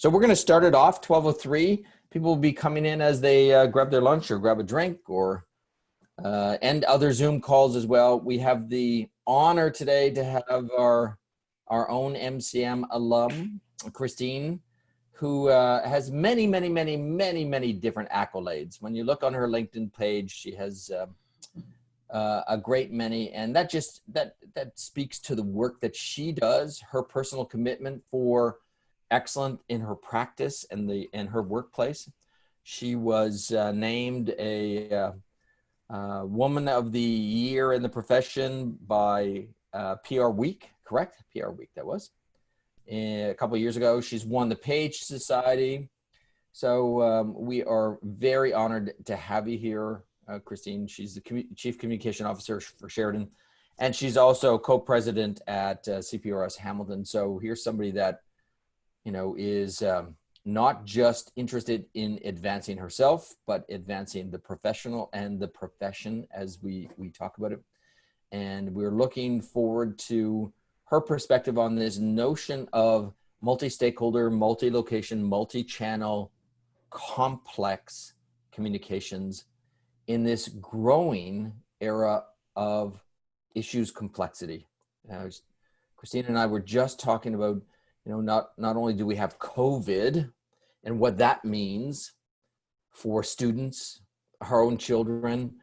So we're going to start it off 12:03. People will be coming in as they grab their lunch or grab a drink or and other Zoom calls as well. We have the honor today to have our own MCM alum, Christine, who has many different accolades. When you look on her LinkedIn page, she has a great many, and that speaks to the work that she does, her personal commitment for excellence in her practice and in her workplace. She was named a Woman of the Year in the profession by PR Week, correct? PR Week, that was a couple of years ago. She's won the Page Society. So we are very honored to have you here, Christine. She's the Chief Communication Officer for Sheridan, and she's also co-president at CPRS Hamilton. So here's somebody that, you know, is not just interested in advancing herself, but advancing the professional and the profession as we talk about it. And we're looking forward to her perspective on this notion of multi-stakeholder, multi-location, multi-channel, complex communications in this growing era of issues complexity. Christine and I were just talking about, you know, not only do we have COVID and what that means for students, our own children,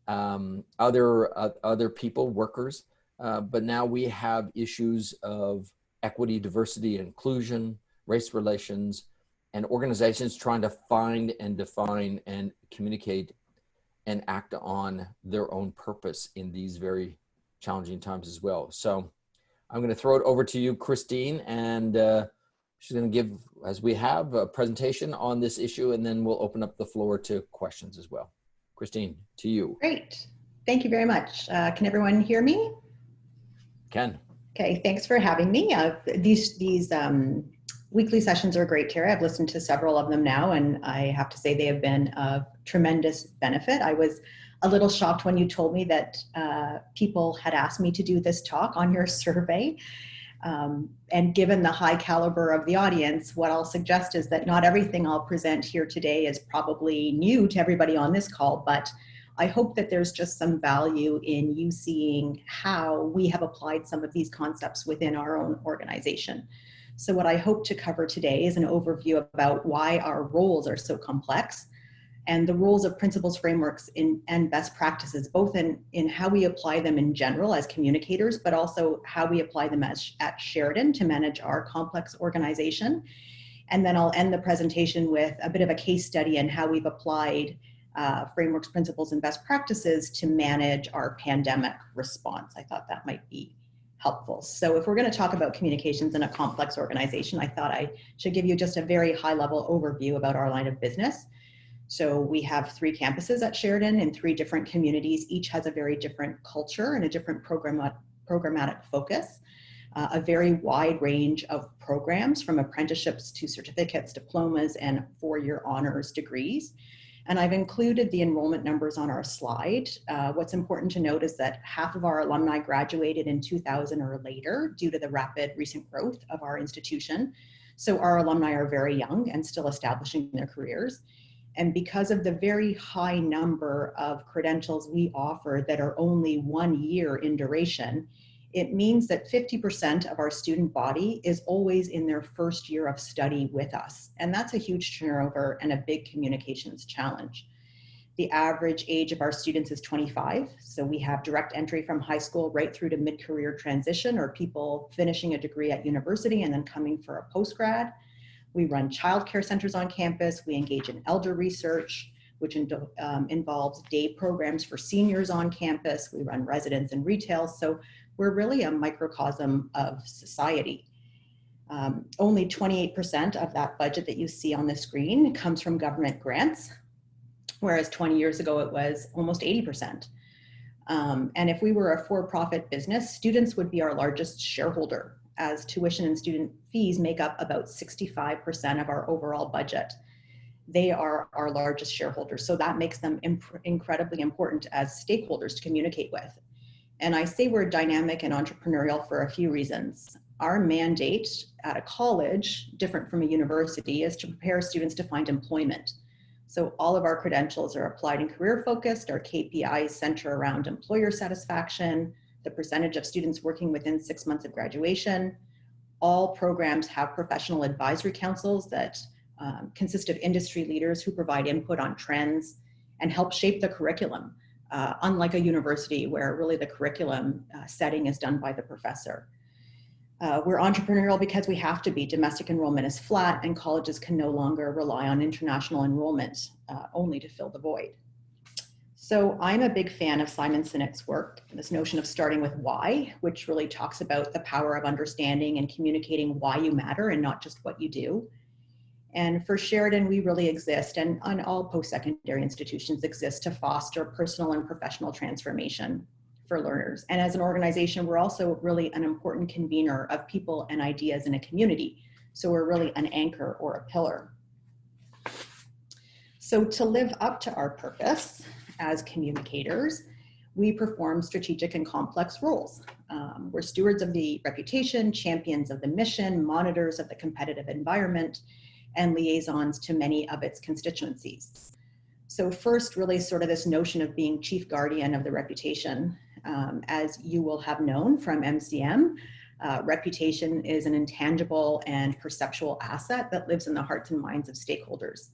other people, workers, but now we have issues of equity, diversity, inclusion, race relations, and organizations trying to find and define and communicate and act on their own purpose in these very challenging times as well. So I'm going to throw it over to you, Christine, and she's going to give, as we have, a presentation on this issue, and then we'll open up the floor to questions as well. Christine, to you. Great. Thank you very much. Can everyone hear me? Can. Okay, thanks for having me. These weekly sessions are great, Terry. I've listened to several of them now, and I have to say they have been of tremendous benefit. I was a little shocked when you told me that people had asked me to do this talk on your survey. And given the high caliber of the audience, what I'll suggest is that not everything I'll present here today is probably new to everybody on this call, but I hope that there's just some value in you seeing how we have applied some of these concepts within our own organization. So what I hope to cover today is an overview about why our roles are so complex, and the roles of principles, frameworks, and best practices, both in how we apply them in general as communicators, but also how we apply them at Sheridan to manage our complex organization. And then I'll end the presentation with a bit of a case study on how we've applied frameworks, principles, and best practices to manage our pandemic response. I thought that might be helpful. So if we're going to talk about communications in a complex organization, I thought I should give you just a very high-level overview about our line of business. So we have 3 campuses at Sheridan in 3 different communities. Each has a very different culture and a different programmatic focus, a very wide range of programs from apprenticeships to certificates, diplomas, and 4-year honors degrees. And I've included the enrollment numbers on our slide. What's important to note is that half of our alumni graduated in 2000 or later due to the rapid recent growth of our institution. So our alumni are very young and still establishing their careers. And because of the very high number of credentials we offer that are only 1 year in duration, it means that 50% of our student body is always in their first year of study with us. And that's a huge turnover and a big communications challenge. The average age of our students is 25. So we have direct entry from high school right through to mid-career transition, or people finishing a degree at university and then coming for a post-grad. We run childcare centers on campus. We engage in elder research, which involves day programs for seniors on campus. We run residence and retail. So we're really a microcosm of society. Only 28% of that budget that you see on the screen comes from government grants, whereas 20 years ago it was almost 80%. And if we were a for-profit business, students would be our largest shareholder, as tuition and student fees make up about 65% of our overall budget. They are our largest shareholders, so that makes them incredibly important as stakeholders to communicate with. And I say we're dynamic and entrepreneurial for a few reasons. our mandate at a college, different from a university, is to prepare students to find employment. So all of our credentials are applied and career focused. Our KPIs center around employer satisfaction, the percentage of students working within 6 months of graduation. All programs have professional advisory councils that consist of industry leaders who provide input on trends and help shape the curriculum, unlike a university where really the curriculum setting is done by the professor. We're entrepreneurial because we have to be. Domestic enrollment is flat and colleges can no longer rely on international enrollment only to fill the void. So I'm a big fan of Simon Sinek's work, this notion of starting with why, which really talks about the power of understanding and communicating why you matter and not just what you do. And for Sheridan, we really exist, and all post-secondary institutions exist, to foster personal and professional transformation for learners. And as an organization, we're also really an important convener of people and ideas in a community. So we're really an anchor or a pillar. So to live up to our purpose as communicators, we perform strategic and complex roles. We're stewards of the reputation, champions of the mission, monitors of the competitive environment, and liaisons to many of its constituencies. So first, really sort of this notion of being chief guardian of the reputation. As you will have known from MCM, reputation is an intangible and perceptual asset that lives in the hearts and minds of stakeholders.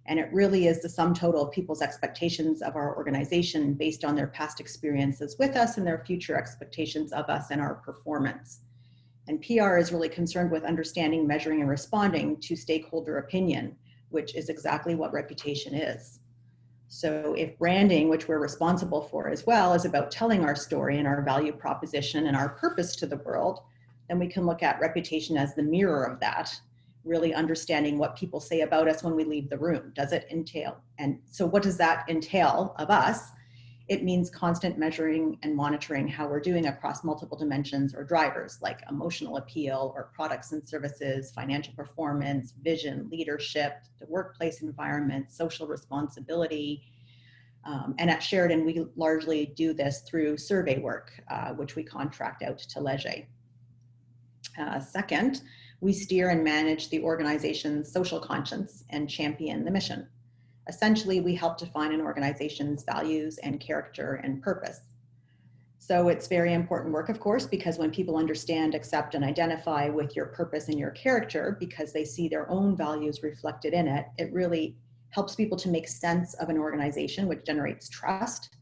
And it really is the sum total of people's expectations of our organization based on their past experiences with us and their future expectations of us and our performance. And PR is really concerned with understanding, measuring, and responding to stakeholder opinion, which is exactly what reputation is. So if branding, which we're responsible for as well, is about telling our story and our value proposition and our purpose to the world, then we can look at reputation as the mirror of that, really understanding what people say about us when we leave the room. Does it entail? And so what does that entail of us? It means constant measuring and monitoring how we're doing across multiple dimensions or drivers like emotional appeal or products and services, financial performance, vision, leadership, the workplace environment, social responsibility. And at Sheridan, we largely do this through survey work, which we contract out to Leger. Second, we steer and manage the organization's social conscience and champion the mission. Essentially, we help define an organization's values and character and purpose. So it's very important work, of course, because when people understand, accept, and identify with your purpose and your character because they see their own values reflected in it, it really helps people to make sense of an organization, which generates trust.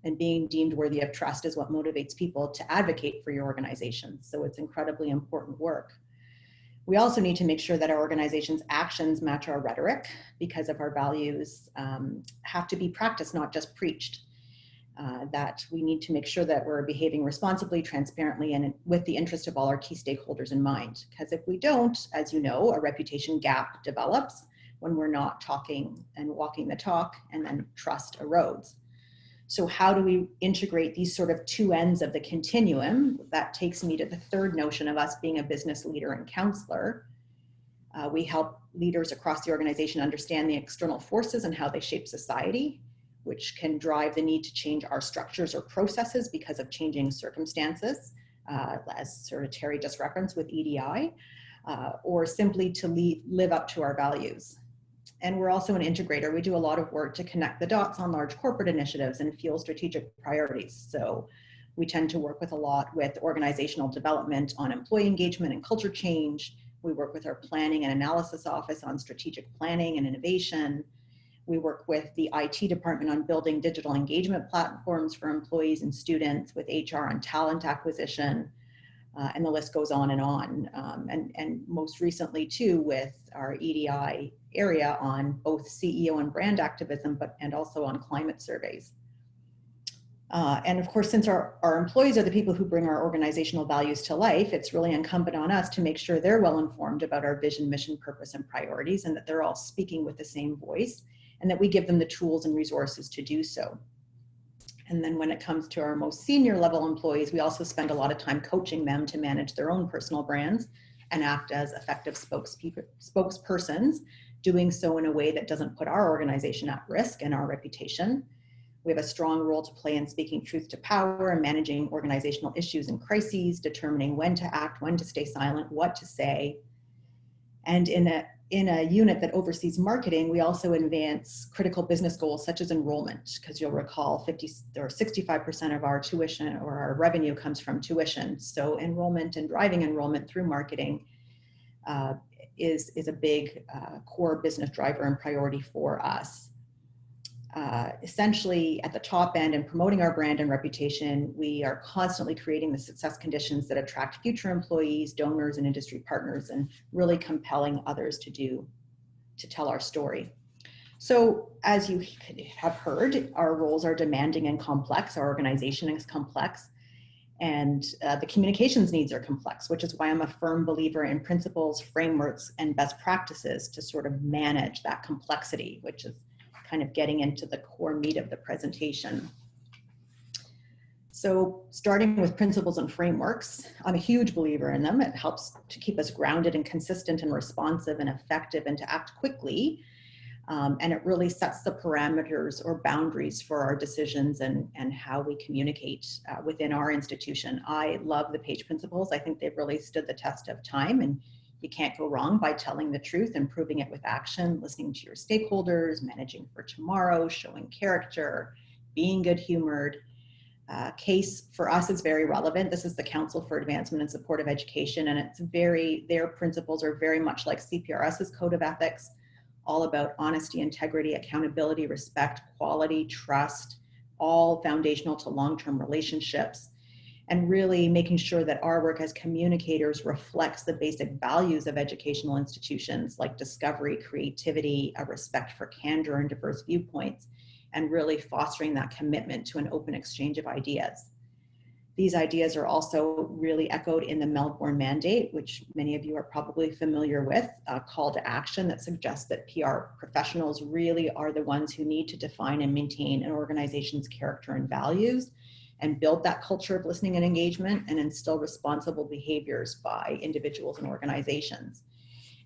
And being deemed worthy of trust is what motivates people to advocate for your organization. So it's incredibly important work. We also need to make sure that our organization's actions match our rhetoric because of our values have to be practiced, not just preached. That we need to make sure that we're behaving responsibly, transparently, and with the interest of all our key stakeholders in mind. Because if we don't, as you know, a reputation gap develops when we're not talking and walking the talk, and then trust erodes. So how do we integrate these sort of two ends of the continuum? That takes me to the third notion of us being a business leader and counselor. We help leaders across the organization understand the external forces and how they shape society, which can drive the need to change our structures or processes because of changing circumstances, as sort of Terry just referenced with EDI, or simply to live up to our values. And we're also an integrator. We do a lot of work to connect the dots on large corporate initiatives and fuel strategic priorities. So we tend to work with a lot with organizational development on employee engagement and culture change. We work with our planning and analysis office on strategic planning and innovation. We work with the IT department on building digital engagement platforms for employees and students, with HR on talent acquisition, and the list goes on. And most recently too, with our EDI area on both CEO and brand activism, and also on climate surveys. And of course, since our employees are the people who bring our organizational values to life, it's really incumbent on us to make sure they're well informed about our vision, mission, purpose, and priorities, and that they're all speaking with the same voice, and that we give them the tools and resources to do so. And then when it comes to our most senior level employees, we also spend a lot of time coaching them to manage their own personal brands and act as effective spokespersons, doing so in a way that doesn't put our organization at risk and our reputation. We have a strong role to play in speaking truth to power and managing organizational issues and crises, determining when to act, when to stay silent, what to say. And in a unit that oversees marketing, we also advance critical business goals such as enrollment, because you'll recall 50 or 65% of our tuition or our revenue comes from tuition. So enrollment and driving enrollment through marketing is a big core business driver and priority for us. Essentially at the top end and promoting our brand and reputation, we are constantly creating the success conditions that attract future employees, donors, and industry partners, and really compelling others to tell our story. So as you have heard, our roles are demanding and complex, our organization is complex, and the communications needs are complex, which is why I'm a firm believer in principles, frameworks, and best practices to sort of manage that complexity, which is kind of getting into the core meat of the presentation. So starting with principles and frameworks, I'm a huge believer in them. It helps to keep us grounded and consistent and responsive and effective and to act quickly. And it really sets the parameters or boundaries for our decisions and how we communicate within our institution. I love the PAGE principles. I think they've really stood the test of time, and you can't go wrong by telling the truth and proving it with action, listening to your stakeholders, managing for tomorrow, showing character, being good-humored. CASE for us is very relevant. This is the Council for Advancement and Support of Education, and their principles are very much like CPRS's Code of Ethics, all about honesty, integrity, accountability, respect, quality, trust, all foundational to long-term relationships, and really making sure that our work as communicators reflects the basic values of educational institutions like discovery, creativity, a respect for candor and diverse viewpoints, and really fostering that commitment to an open exchange of ideas. These ideas are also really echoed in the Melbourne Mandate, which many of you are probably familiar with, a call to action that suggests that PR professionals really are the ones who need to define and maintain an organization's character and values, and build that culture of listening and engagement and instill responsible behaviors by individuals and organizations.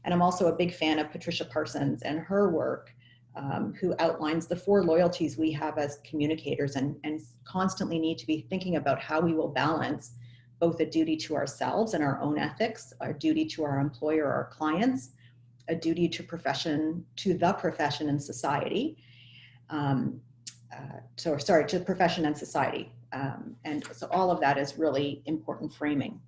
And I'm also a big fan of Patricia Parsons and her work, who outlines the 4 loyalties we have as communicators and constantly need to be thinking about how we will balance both a duty to ourselves and our own ethics, our duty to our employer or our clients, a duty to the profession and society. To the profession and society. And so all of that is really important framing.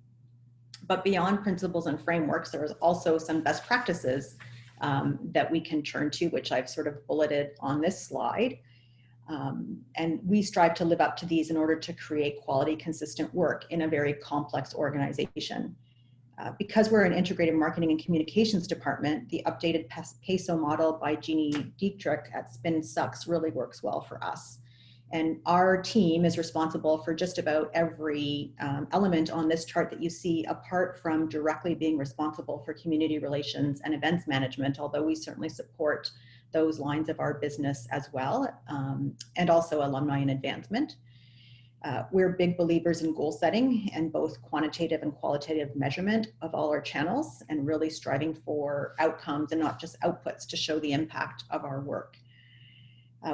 But beyond principles and frameworks, there is also some best practices that we can turn to, which I've sort of bulleted on this slide. And we strive to live up to these in order to create quality, consistent work in a very complex organization. Because we're an integrated marketing and communications department, the updated PESO model by Jeannie Dietrich at Spin Sucks really works well for us. And our team is responsible for just about every element on this chart that you see, apart from directly being responsible for community relations and events management, although we certainly support those lines of our business as well, and also alumni and advancement. We're big believers in goal setting and both quantitative and qualitative measurement of all our channels, and really striving for outcomes and not just outputs to show the impact of our work.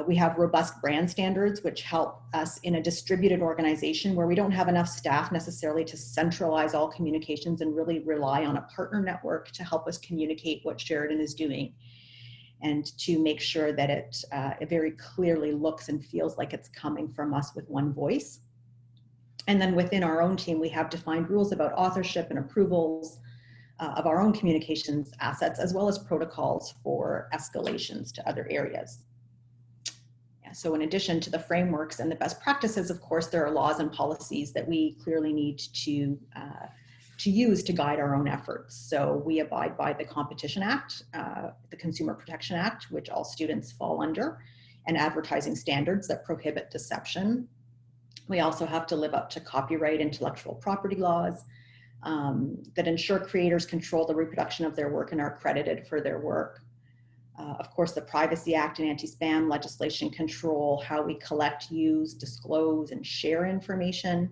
We have robust brand standards, which help us in a distributed organization where we don't have enough staff necessarily to centralize all communications and really rely on a partner network to help us communicate what Sheridan is doing, and to make sure that it very clearly looks and feels like it's coming from us with one voice. And then within our own team, we have defined rules about authorship and approvals of our own communications assets, as well as protocols for escalations to other areas. So in addition to the frameworks and the best practices, of course, there are laws and policies that we clearly need to use to guide our own efforts. So we abide by the Competition Act, the Consumer Protection Act, which all students fall under, and advertising standards that prohibit deception. We also have to live up to copyright, intellectual property laws that ensure creators control the reproduction of their work and are credited for their work. Of course, the Privacy Act and anti-spam legislation control how we collect, use, disclose, and share information.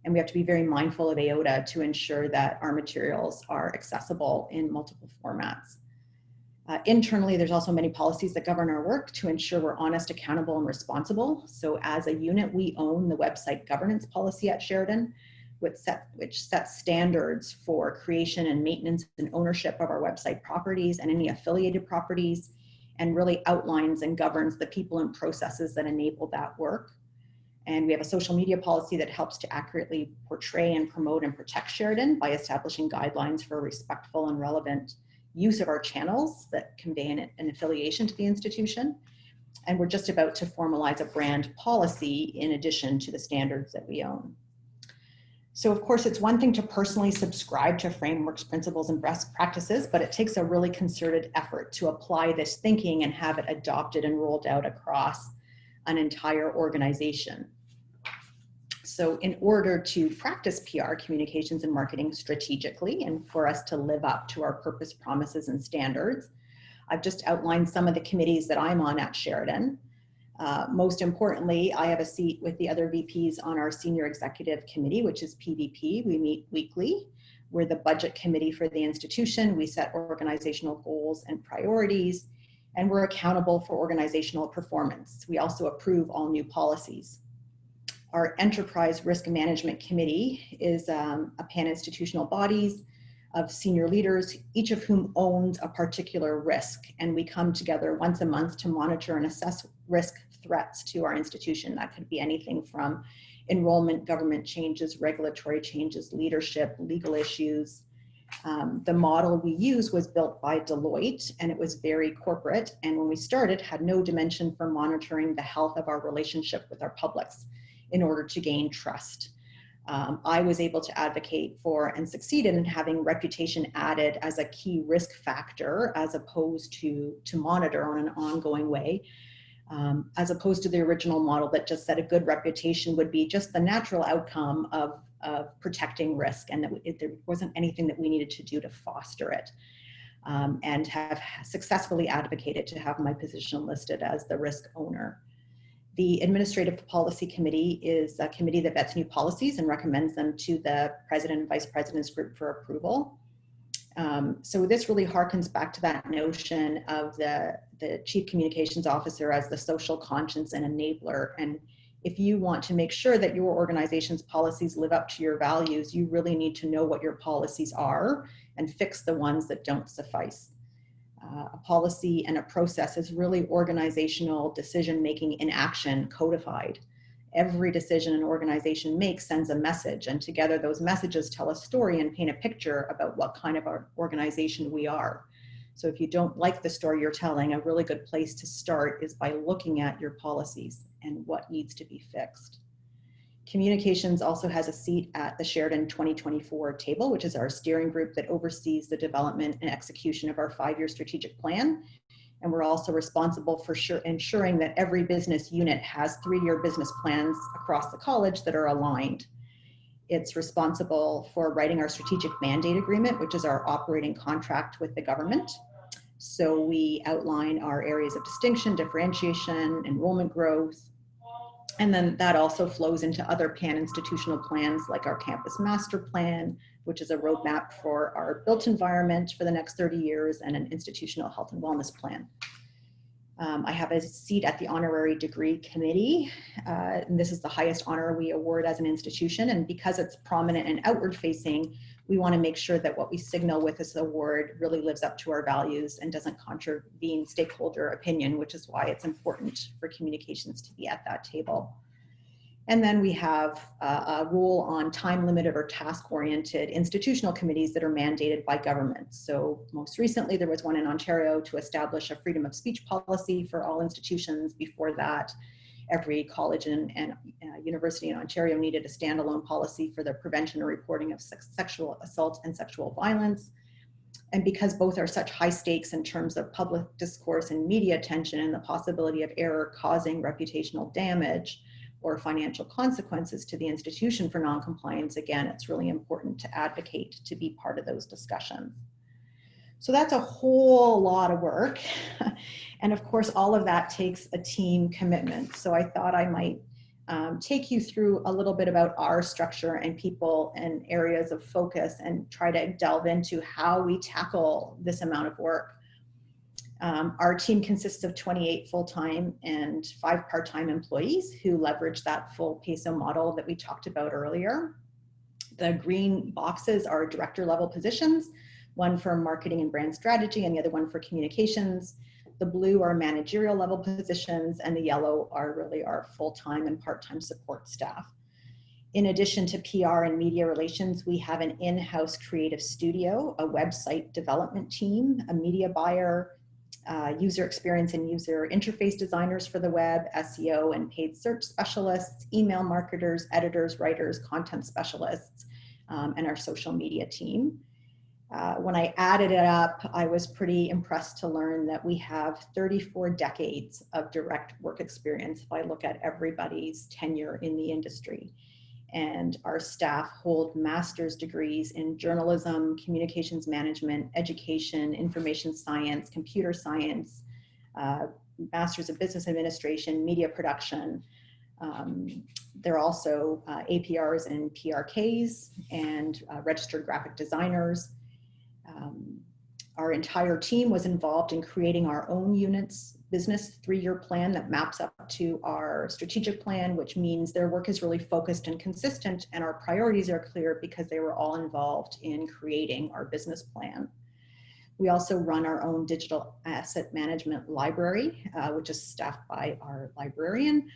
And we have to be very mindful of AOTA to ensure that our materials are accessible in multiple formats. Internally, there's also many policies that govern our work to ensure we're honest, accountable, and responsible. So as a unit, we own the website governance policy at Sheridan, which sets standards for creation and maintenance and ownership of our website properties and any affiliated properties, and really outlines and governs the people and processes that enable that work. And we have a social media policy that helps to accurately portray and promote and protect Sheridan by establishing guidelines for respectful and relevant use of our channels that convey an affiliation to the institution. And we're just about to formalize a brand policy in addition to the standards that we own. So of course, it's one thing to personally subscribe to frameworks, principles, and best practices, but it takes a really concerted effort to apply this thinking and have it adopted and rolled out across an entire organization. So in order to practice PR, communications, and marketing strategically, and for us to live up to our purpose, promises, and standards, I've just outlined some of the committees that I'm on at Sheridan. Most importantly, I have a seat with the other VPs on our Senior Executive Committee, which is PVP. We meet weekly. We're the budget committee for the institution. We set organizational goals and priorities, and we're accountable for organizational performance. We also approve all new policies. Our Enterprise Risk Management Committee is a pan-institutional body of senior leaders, each of whom owns a particular risk. And we come together once a month to monitor and assess risk threats to our institution. That could be anything from enrollment, government changes, regulatory changes, leadership, legal issues. The model we use was built by Deloitte, and it was very corporate. And when we started, had no dimension for monitoring the health of our relationship with our publics in order to gain trust. I was able to advocate for and succeeded in having reputation added as a key risk factor as opposed to monitor on an ongoing way, as opposed to the original model that just said a good reputation would be just the natural outcome of protecting risk, and that there wasn't anything that we needed to do to foster it, and have successfully advocated to have my position listed as the risk owner. The Administrative Policy Committee is a committee that vets new policies and recommends them to the President and Vice President's group for approval. So this really harkens back to that notion of the Chief Communications Officer as the social conscience and enabler. And if you want to make sure that your organization's policies live up to your values, you really need to know what your policies are and fix the ones that don't suffice. A policy and a process is really organizational decision-making in action codified. Every decision an organization makes sends a message, and together those messages tell a story and paint a picture about what kind of organization we are. So if you don't like the story you're telling, a really good place to start is by looking at your policies and what needs to be fixed. Communications also has a seat at the Sheridan 2024 table, which is our steering group that oversees the development and execution of our 5-year strategic plan. And we're also responsible for ensuring that every business unit has 3-year business plans across the college that are aligned. It's responsible for writing our strategic mandate agreement, which is our operating contract with the government. So we outline our areas of distinction, differentiation, enrollment growth. And then that also flows into other pan-institutional plans like our campus master plan, which is a roadmap for our built environment for the next 30 years, and an institutional health and wellness plan. I have a seat at the honorary degree committee. And this is the highest honor we award as an institution. And because it's prominent and outward facing, we want to make sure that what we signal with this award really lives up to our values and doesn't contravene stakeholder opinion, which is why it's important for communications to be at that table. And then we have a rule on time-limited or task-oriented institutional committees that are mandated by government. So most recently, there was one in Ontario to establish a freedom of speech policy for all institutions. Before that, every college and university in Ontario needed a standalone policy for the prevention and reporting of sexual assault and sexual violence. And because both are such high stakes in terms of public discourse and media attention and the possibility of error causing reputational damage or financial consequences to the institution for noncompliance, again, it's really important to advocate to be part of those discussions. So that's a whole lot of work. And of course, all of that takes a team commitment. So I thought I might take you through a little bit about our structure and people and areas of focus and try to delve into how we tackle this amount of work. Our team consists of 28 full-time and 5 part-time employees who leverage that full peso model that we talked about earlier. The green boxes are director level positions, one for marketing and brand strategy and the other one for communications. The blue are managerial level positions, and the yellow are really our full-time and part-time support staff. In addition to PR and media relations, we have an in-house creative studio, a website development team, a media buyer, user experience and user interface designers for the web, SEO and paid search specialists, email marketers, editors, writers, content specialists, and our social media team. When I added it up, I was pretty impressed to learn that we have 34 decades of direct work experience if I look at everybody's tenure in the industry. And our staff hold master's degrees in journalism, communications management, education, information science, computer science, masters of business administration, media production. They're also APRs and PRKs and registered graphic designers. Our entire team was involved in creating our own unit's business 3-year plan that maps up to our strategic plan, which means their work is really focused and consistent, and our priorities are clear because they were all involved in creating our business plan. We also run our own digital asset management library, which is staffed by our librarian.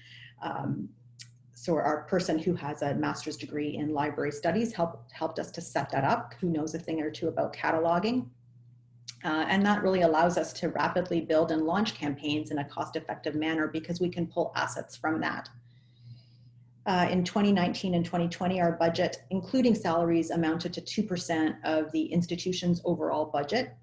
So our person who has a master's degree in library studies helped us to set that up, who knows a thing or two about cataloging. And that really allows us to rapidly build and launch campaigns in a cost-effective manner because we can pull assets from that. In 2019 and 2020, our budget, including salaries, amounted to 2% of the institution's overall budget,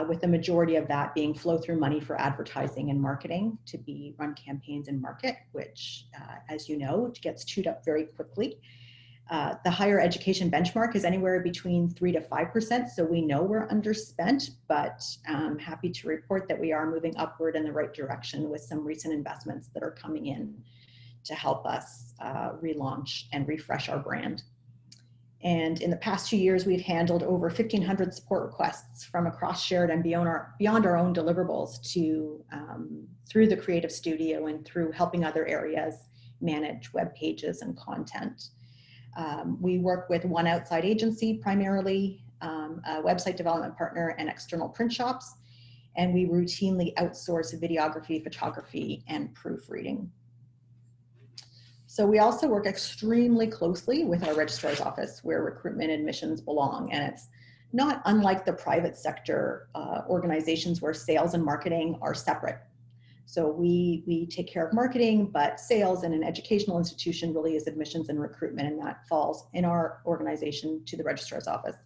with the majority of that being flow-through money for advertising and marketing to be run campaigns and market, which, as you know, gets chewed up very quickly. The higher education benchmark is anywhere between 3 to 5%, so we know we're underspent, but I'm happy to report that we are moving upward in the right direction with some recent investments that are coming in to help us relaunch and refresh our brand. And in the past 2 years, we've handled over 1,500 support requests from across Sheridan beyond our own deliverables to through the creative studio and through helping other areas manage web pages and content. We work with one outside agency, primarily a website development partner and external print shops, and we routinely outsource videography, photography, and proofreading. So we also work extremely closely with our registrar's office where recruitment admissions belong, and it's not unlike the private sector organizations where sales and marketing are separate. So we take care of marketing, but sales in an educational institution really is admissions and recruitment, and that falls in our organization to the registrar's office.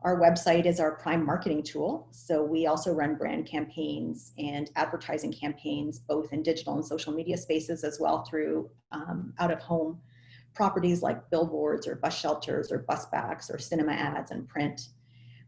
Our website is our prime marketing tool, so we also run brand campaigns and advertising campaigns, both in digital and social media spaces, as well through out-of-home properties like billboards or bus shelters or bus backs or cinema ads and print.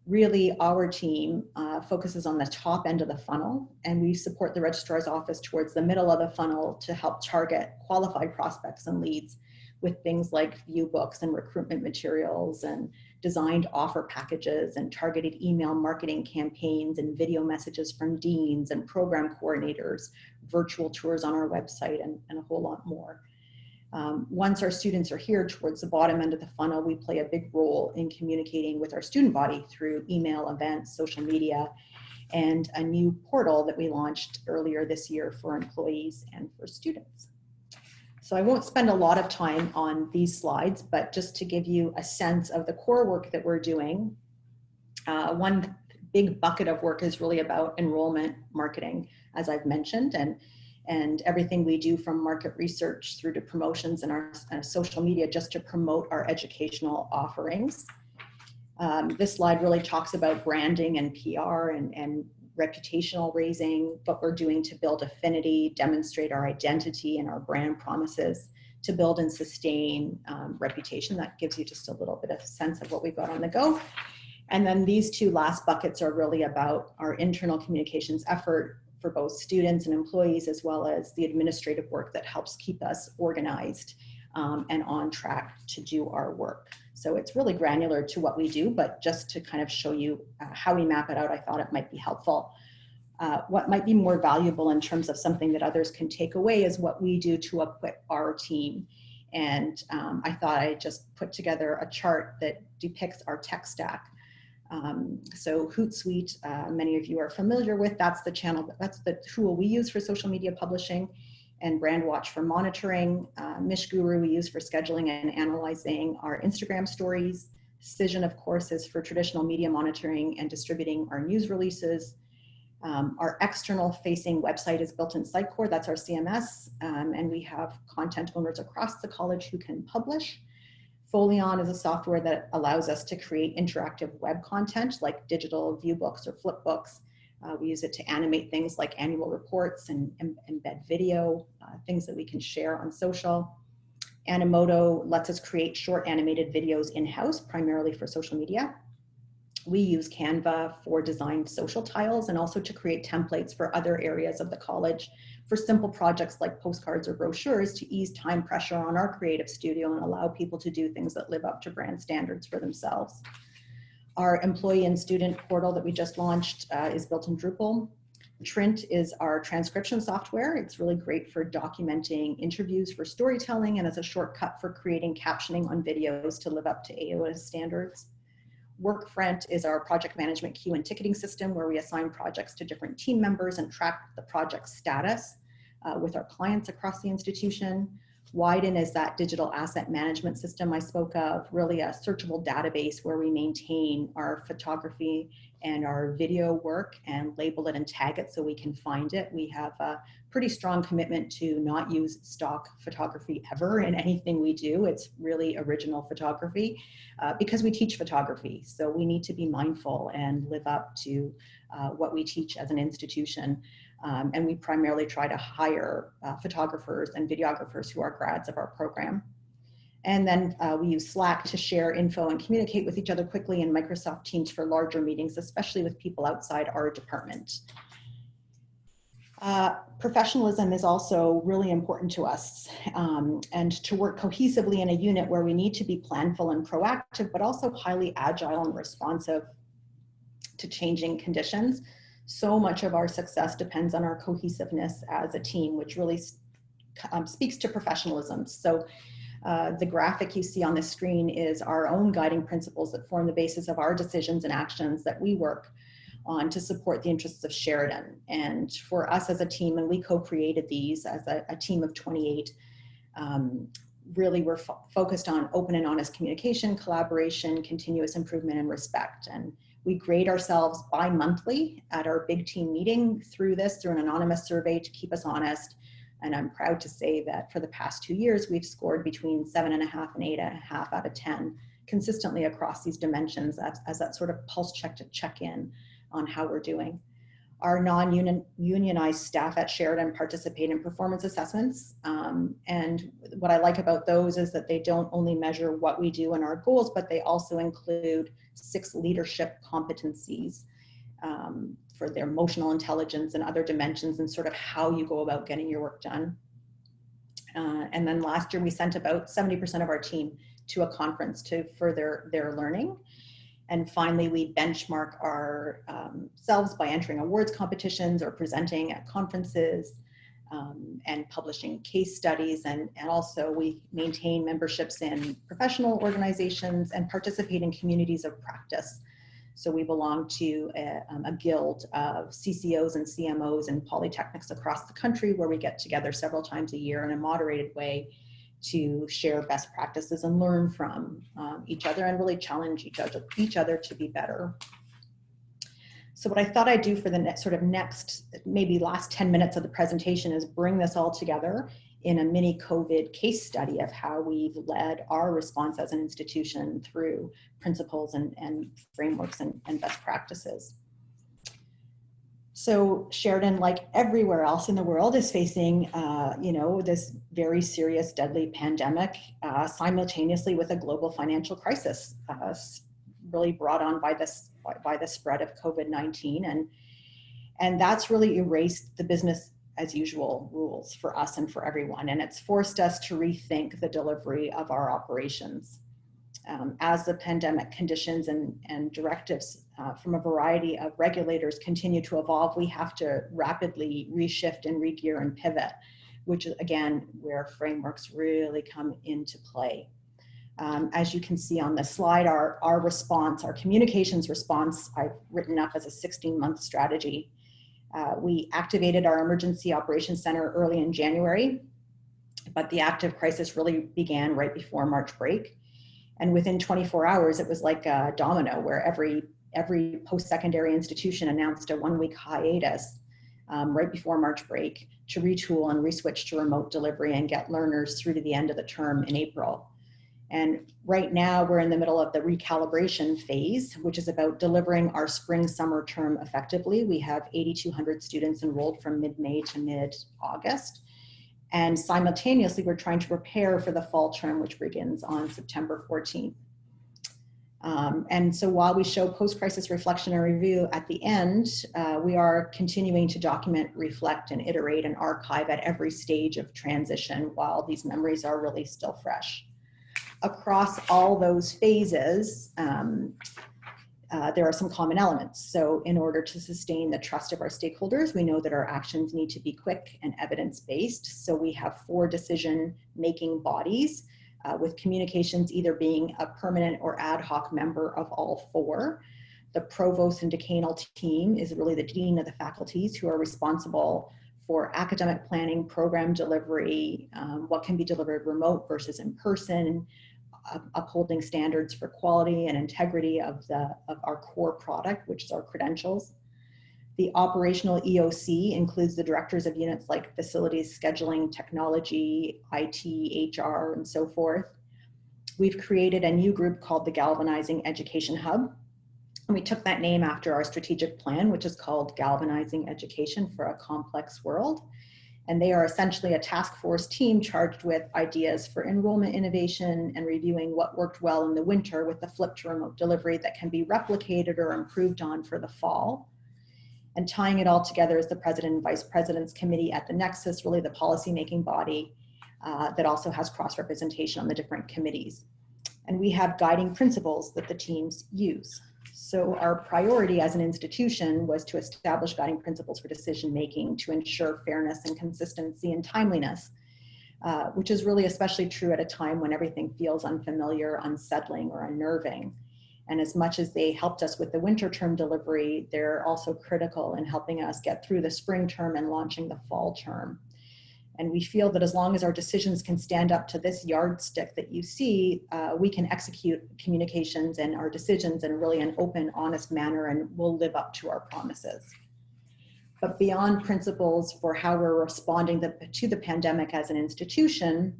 Really, our team focuses on the top end of the funnel, and we support the registrar's office towards the middle of the funnel to help target qualified prospects and leads with things like view books and recruitment materials and designed offer packages and targeted email marketing campaigns and video messages from deans and program coordinators, virtual tours on our website, and a whole lot more. Once our students are here towards the bottom end of the funnel, we play a big role in communicating with our student body through email, events, social media, and a new portal that we launched earlier this year for employees and for students. So I won't spend a lot of time on these slides, but just to give you a sense of the core work that we're doing, one big bucket of work is really about enrollment marketing, as I've mentioned, and everything we do from market research through to promotions and our social media just to promote our educational offerings. This slide really talks about branding and PR and reputational raising, what we're doing to build affinity, demonstrate our identity and our brand promises, to build and sustain reputation. That gives you just a little bit of sense of what we've got on the go. And then these two last buckets are really about our internal communications effort for both students and employees, as well as the administrative work that helps keep us organized and on track to do our work. So it's really granular to what we do, but just to kind of show you how we map it out, I thought it might be helpful. What might be more valuable in terms of something that others can take away is what we do to equip our team. And I thought I'd just put together a chart that depicts our tech stack. So Hootsuite, many of you are familiar with, that's the channel, that's the tool we use for social media publishing, and Brandwatch for monitoring. Mishguru we use for scheduling and analyzing our Instagram stories. Cision, of course, is for traditional media monitoring and distributing our news releases. Our external facing website is Built-in Sitecore, that's our CMS, and we have content owners across the college who can publish. Folion is a software that allows us to create interactive web content like digital view books or flip books. We use it to animate things like annual reports and embed video, things that we can share on social. Animoto lets us create short animated videos in-house, primarily for social media. We use Canva for design social tiles and also to create templates for other areas of the college for simple projects like postcards or brochures to ease time pressure on our creative studio and allow people to do things that live up to brand standards for themselves. Our employee and student portal that we just launched is built in Drupal. Trint is our transcription software. It's really great for documenting interviews for storytelling and as a shortcut for creating captioning on videos to live up to AOS standards. Workfront is our project management queue and ticketing system where we assign projects to different team members and track the project status with our clients across the institution. Widen is that digital asset management system I spoke of, really a searchable database where we maintain our photography and our video work and label it and tag it so we can find it. We have a pretty strong commitment to not use stock photography ever in anything we do. It's really original photography because we teach photography. So we need to be mindful and live up to what we teach as an institution. And we primarily try to hire photographers and videographers who are grads of our program. And then we use Slack to share info and communicate with each other quickly, and Microsoft Teams for larger meetings, especially with people outside our department. Professionalism is also really important to us, and to work cohesively in a unit where we need to be planful and proactive, but also highly agile and responsive to changing conditions. So much of our success depends on our cohesiveness as a team, which really speaks to professionalism. So the graphic you see on the screen is our own guiding principles that form the basis of our decisions and actions that we work on to support the interests of Sheridan. And for us as a team, and we co-created these as a team of 28, really we're focused on open and honest communication, collaboration, continuous improvement, and respect. And we grade ourselves bi-monthly at our big team meeting through an anonymous survey to keep us honest. And I'm proud to say that for the past 2 years, we've scored between 7.5 and 8.5 out of 10 consistently across these dimensions as that sort of pulse check to check in on how we're doing. Our non-unionized staff at Sheridan participate in performance assessments. And what I like about those is that they don't only measure what we do and our goals, but they also include 6 leadership competencies for their emotional intelligence and other dimensions and sort of how you go about getting your work done. And then last year we sent about 70% of our team to a conference to further their learning. And finally, we benchmark ourselves by entering awards competitions or presenting at conferences and publishing case studies. And also we maintain memberships in professional organizations and participate in communities of practice. So we belong to a guild of CCOs and CMOs and polytechnics across the country where we get together several times a year in a moderated way to share best practices and learn from each other and really challenge each other to be better. So what I thought I'd do for the next, maybe last 10 minutes of the presentation is bring this all together in a mini COVID case study of how we've led our response as an institution through principles and frameworks and best practices. So Sheridan, like everywhere else in the world, is facing, this very serious, deadly pandemic simultaneously with a global financial crisis, really brought on by the spread of COVID-19, and that's really erased the business as usual rules for us and for everyone, and it's forced us to rethink the delivery of our operations. as the pandemic conditions and directives from a variety of regulators continue to evolve, we have to rapidly reshift and regear and pivot, which is, again, where frameworks really come into play. As you can see on the slide, our response, our communications response, I've written up as a 16-month strategy. We activated our Emergency Operations Center early in January, but the active crisis really began right before March break. And within 24 hours, it was like a domino where every post-secondary institution announced a 1-week hiatus right before March break to retool and reswitch to remote delivery and get learners through to the end of the term in April. And right now we're in the middle of the recalibration phase, which is about delivering our spring-summer term effectively. We have 8,200 students enrolled from mid-May to mid-August. And simultaneously, we're trying to prepare for the fall term, which begins on September 14th. And so while we show post-crisis reflection and review at the end, we are continuing to document, reflect, and iterate and archive at every stage of transition while these memories are really still fresh. Across all those phases, there are some common elements. So in order to sustain the trust of our stakeholders, we know that our actions need to be quick and evidence-based. So we have 4 decision-making bodies with communications either being a permanent or ad hoc member of all 4. The provost and decanal team is really the dean of the faculties who are responsible for academic planning, program delivery, what can be delivered remote versus in person, upholding standards for quality and integrity of our core product, which is our credentials. The operational EOC includes the directors of units like facilities, scheduling, technology, IT, HR, and so forth. We've created a new group called the Galvanizing Education Hub. And we took that name after our strategic plan, which is called Galvanizing Education for a Complex World. And they are essentially a task force team charged with ideas for enrollment innovation and reviewing what worked well in the winter with the flip to remote delivery that can be replicated or improved on for the fall. And tying it all together is the President and Vice President's Committee at the Nexus, really the policymaking body that also has cross-representation on the different committees. And we have guiding principles that the teams use. So our priority as an institution was to establish guiding principles for decision-making to ensure fairness and consistency and timeliness, which is really especially true at a time when everything feels unfamiliar, unsettling, or unnerving. And as much as they helped us with the winter term delivery, they're also critical in helping us get through the spring term and launching the fall term. And we feel that as long as our decisions can stand up to this yardstick that you see, we can execute communications and our decisions in really an open, honest manner, and we'll live up to our promises. But beyond principles for how we're responding to the pandemic as an institution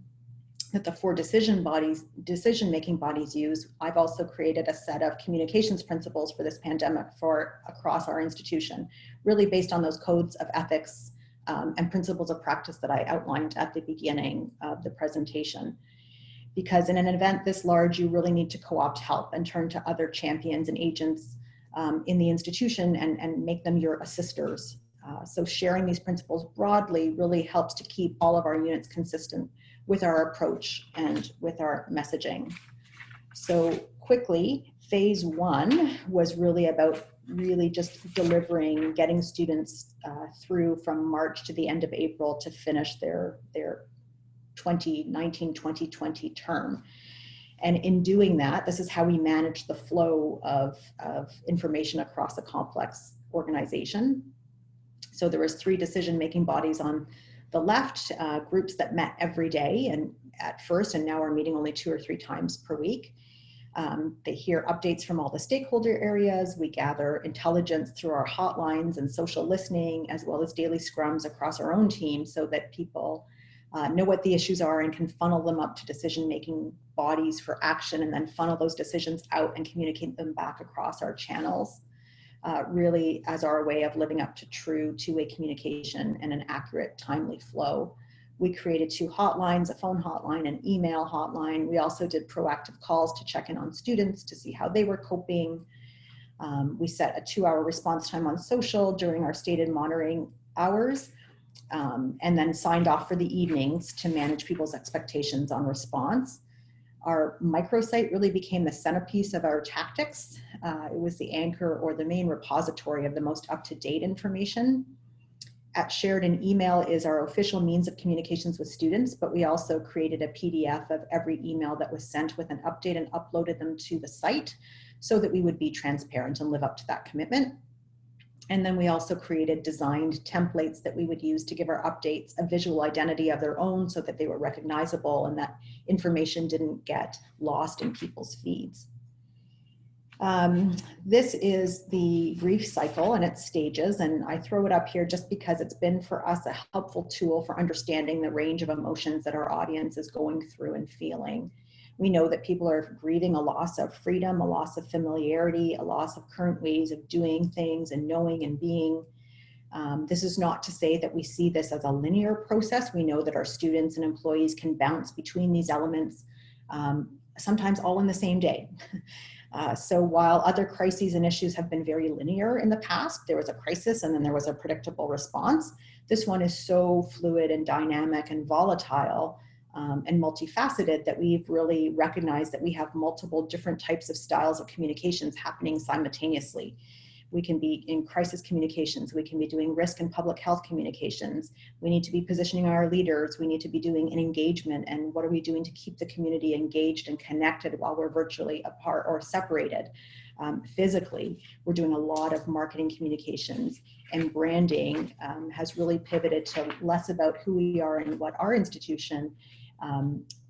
that the 4 decision-making bodies use, I've also created a set of communications principles for this pandemic for across our institution, really based on those codes of ethics and principles of practice that I outlined at the beginning of the presentation. Because in an event this large, you really need to co-opt help and turn to other champions and agents in the institution and make them your assisters. So sharing these principles broadly really helps to keep all of our units consistent with our approach and with our messaging. So quickly, phase 1 was really about just delivering, getting students through from March to the end of April to finish their 2019-2020 term. And in doing that, this is how we manage the flow of information across a complex organization. So there was 3 decision-making bodies on the left, groups that met every day and at first, and now are meeting only 2 or 3 times per week. They hear updates from all the stakeholder areas. We gather intelligence through our hotlines and social listening, as well as daily scrums across our own team so that people know what the issues are and can funnel them up to decision-making bodies for action, and then funnel those decisions out and communicate them back across our channels, really as our way of living up to true two-way communication and an accurate, timely flow. We created 2 hotlines, a phone hotline and email hotline. We also did proactive calls to check in on students to see how they were coping. We set a 2-hour response time on social during our stated monitoring hours, and then signed off for the evenings to manage people's expectations on response. Our microsite really became the centerpiece of our tactics. It was the anchor or the main repository of the most up-to-date information. At Sheridan, email is our official means of communications with students, but we also created a PDF of every email that was sent with an update and uploaded them to the site so that we would be transparent and live up to that commitment. And then we also created designed templates that we would use to give our updates a visual identity of their own so that they were recognizable and that information didn't get lost in people's feeds. This is the grief cycle and its stages, and I throw it up here just because it's been for us a helpful tool for understanding the range of emotions that our audience is going through and feeling. We know that people are grieving a loss of freedom, a loss of familiarity, a loss of current ways of doing things and knowing and being. This is not to say that we see this as a linear process. We know that our students and employees can bounce between these elements, sometimes all in the same day. So while other crises and issues have been very linear in the past, there was a crisis and then there was a predictable response. This one is so fluid and dynamic and volatile and multifaceted that we've really recognized that we have multiple different types of styles of communications happening simultaneously. We can be in crisis communications, we can be doing risk and public health communications, we need to be positioning our leaders, we need to be doing an engagement, and what are we doing to keep the community engaged and connected while we're virtually apart or separated physically. We're doing a lot of marketing communications, and branding has really pivoted to less about who we are and what our institution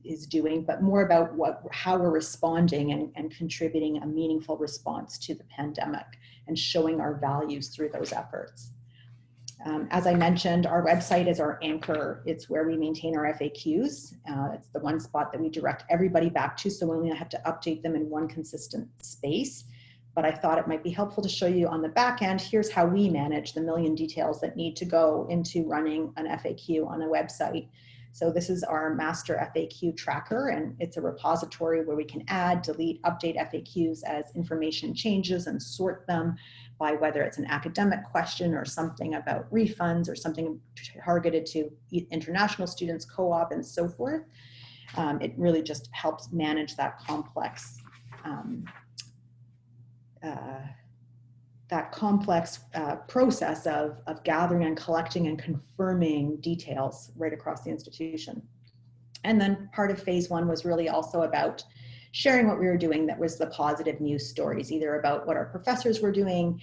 is doing, but more about how we're responding and contributing a meaningful response to the pandemic and showing our values through those efforts. As I mentioned, our website is our anchor. It's where we maintain our FAQs. It's the one spot that we direct everybody back to, so we only have to update them in one consistent space. But I thought it might be helpful to show you on the back end, here's how we manage the million details that need to go into running an FAQ on a website. So this is our master FAQ tracker, and it's a repository where we can add, delete, update FAQs as information changes and sort them by whether it's an academic question or something about refunds or something targeted to international students, co-op, and so forth. It really just helps manage that complex process of gathering and collecting and confirming details right across the institution. And then part of phase one was really also about sharing what we were doing that was the positive news stories, either about what our professors were doing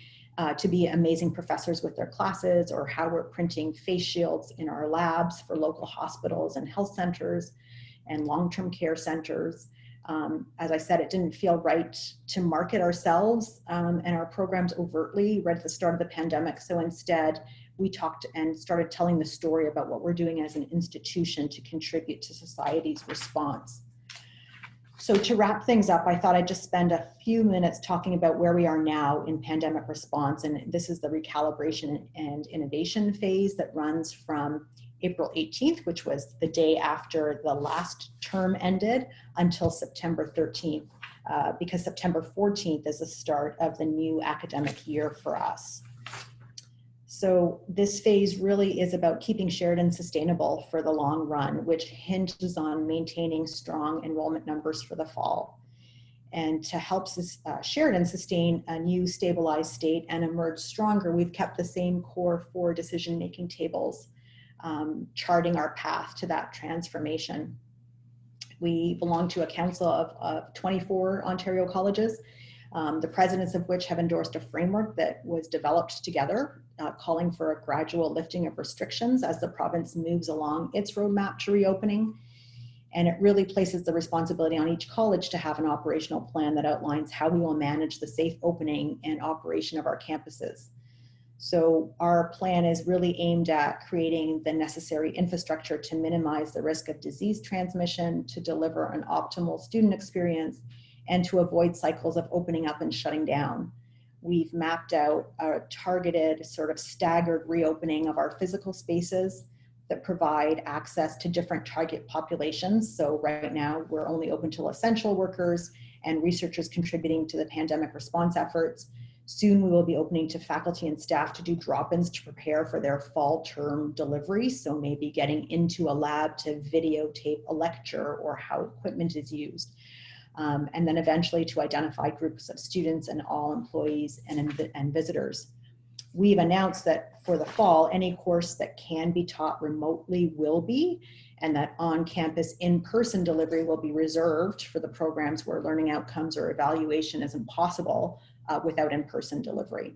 to be amazing professors with their classes, or how we're printing face shields in our labs for local hospitals and health centers and long-term care centers. As I said, it didn't feel right to market ourselves and our programs overtly right at the start of the pandemic. So instead, we talked and started telling the story about what we're doing as an institution to contribute to society's response. So to wrap things up, I thought I'd just spend a few minutes talking about where we are now in pandemic response. And this is the recalibration and innovation phase that runs from April 18th, which was the day after the last term ended, until September 13th, because September 14th is the start of the new academic year for us. So this phase really is about keeping Sheridan sustainable for the long run, which hinges on maintaining strong enrollment numbers for the fall. And to help Sheridan sustain a new stabilized state and emerge stronger, we've kept the same core 4 decision-making tables, charting our path to that transformation. We belong to a council of 24 Ontario colleges, the presidents of which have endorsed a framework that was developed together, calling for a gradual lifting of restrictions as the province moves along its roadmap to reopening. And it really places the responsibility on each college to have an operational plan that outlines how we will manage the safe opening and operation of our campuses. So our plan is really aimed at creating the necessary infrastructure to minimize the risk of disease transmission, to deliver an optimal student experience, and to avoid cycles of opening up and shutting down. We've mapped out a targeted sort of staggered reopening of our physical spaces that provide access to different target populations. So right now we're only open to essential workers and researchers contributing to the pandemic response efforts. Soon we will be opening to faculty and staff to do drop-ins to prepare for their fall term delivery. So maybe getting into a lab to videotape a lecture or how equipment is used. and then eventually to identify groups of students and all employees and visitors. We've announced that for the fall, any course that can be taught remotely will be, and that on-campus in-person delivery will be reserved for the programs where learning outcomes or evaluation isn't possible without in-person delivery.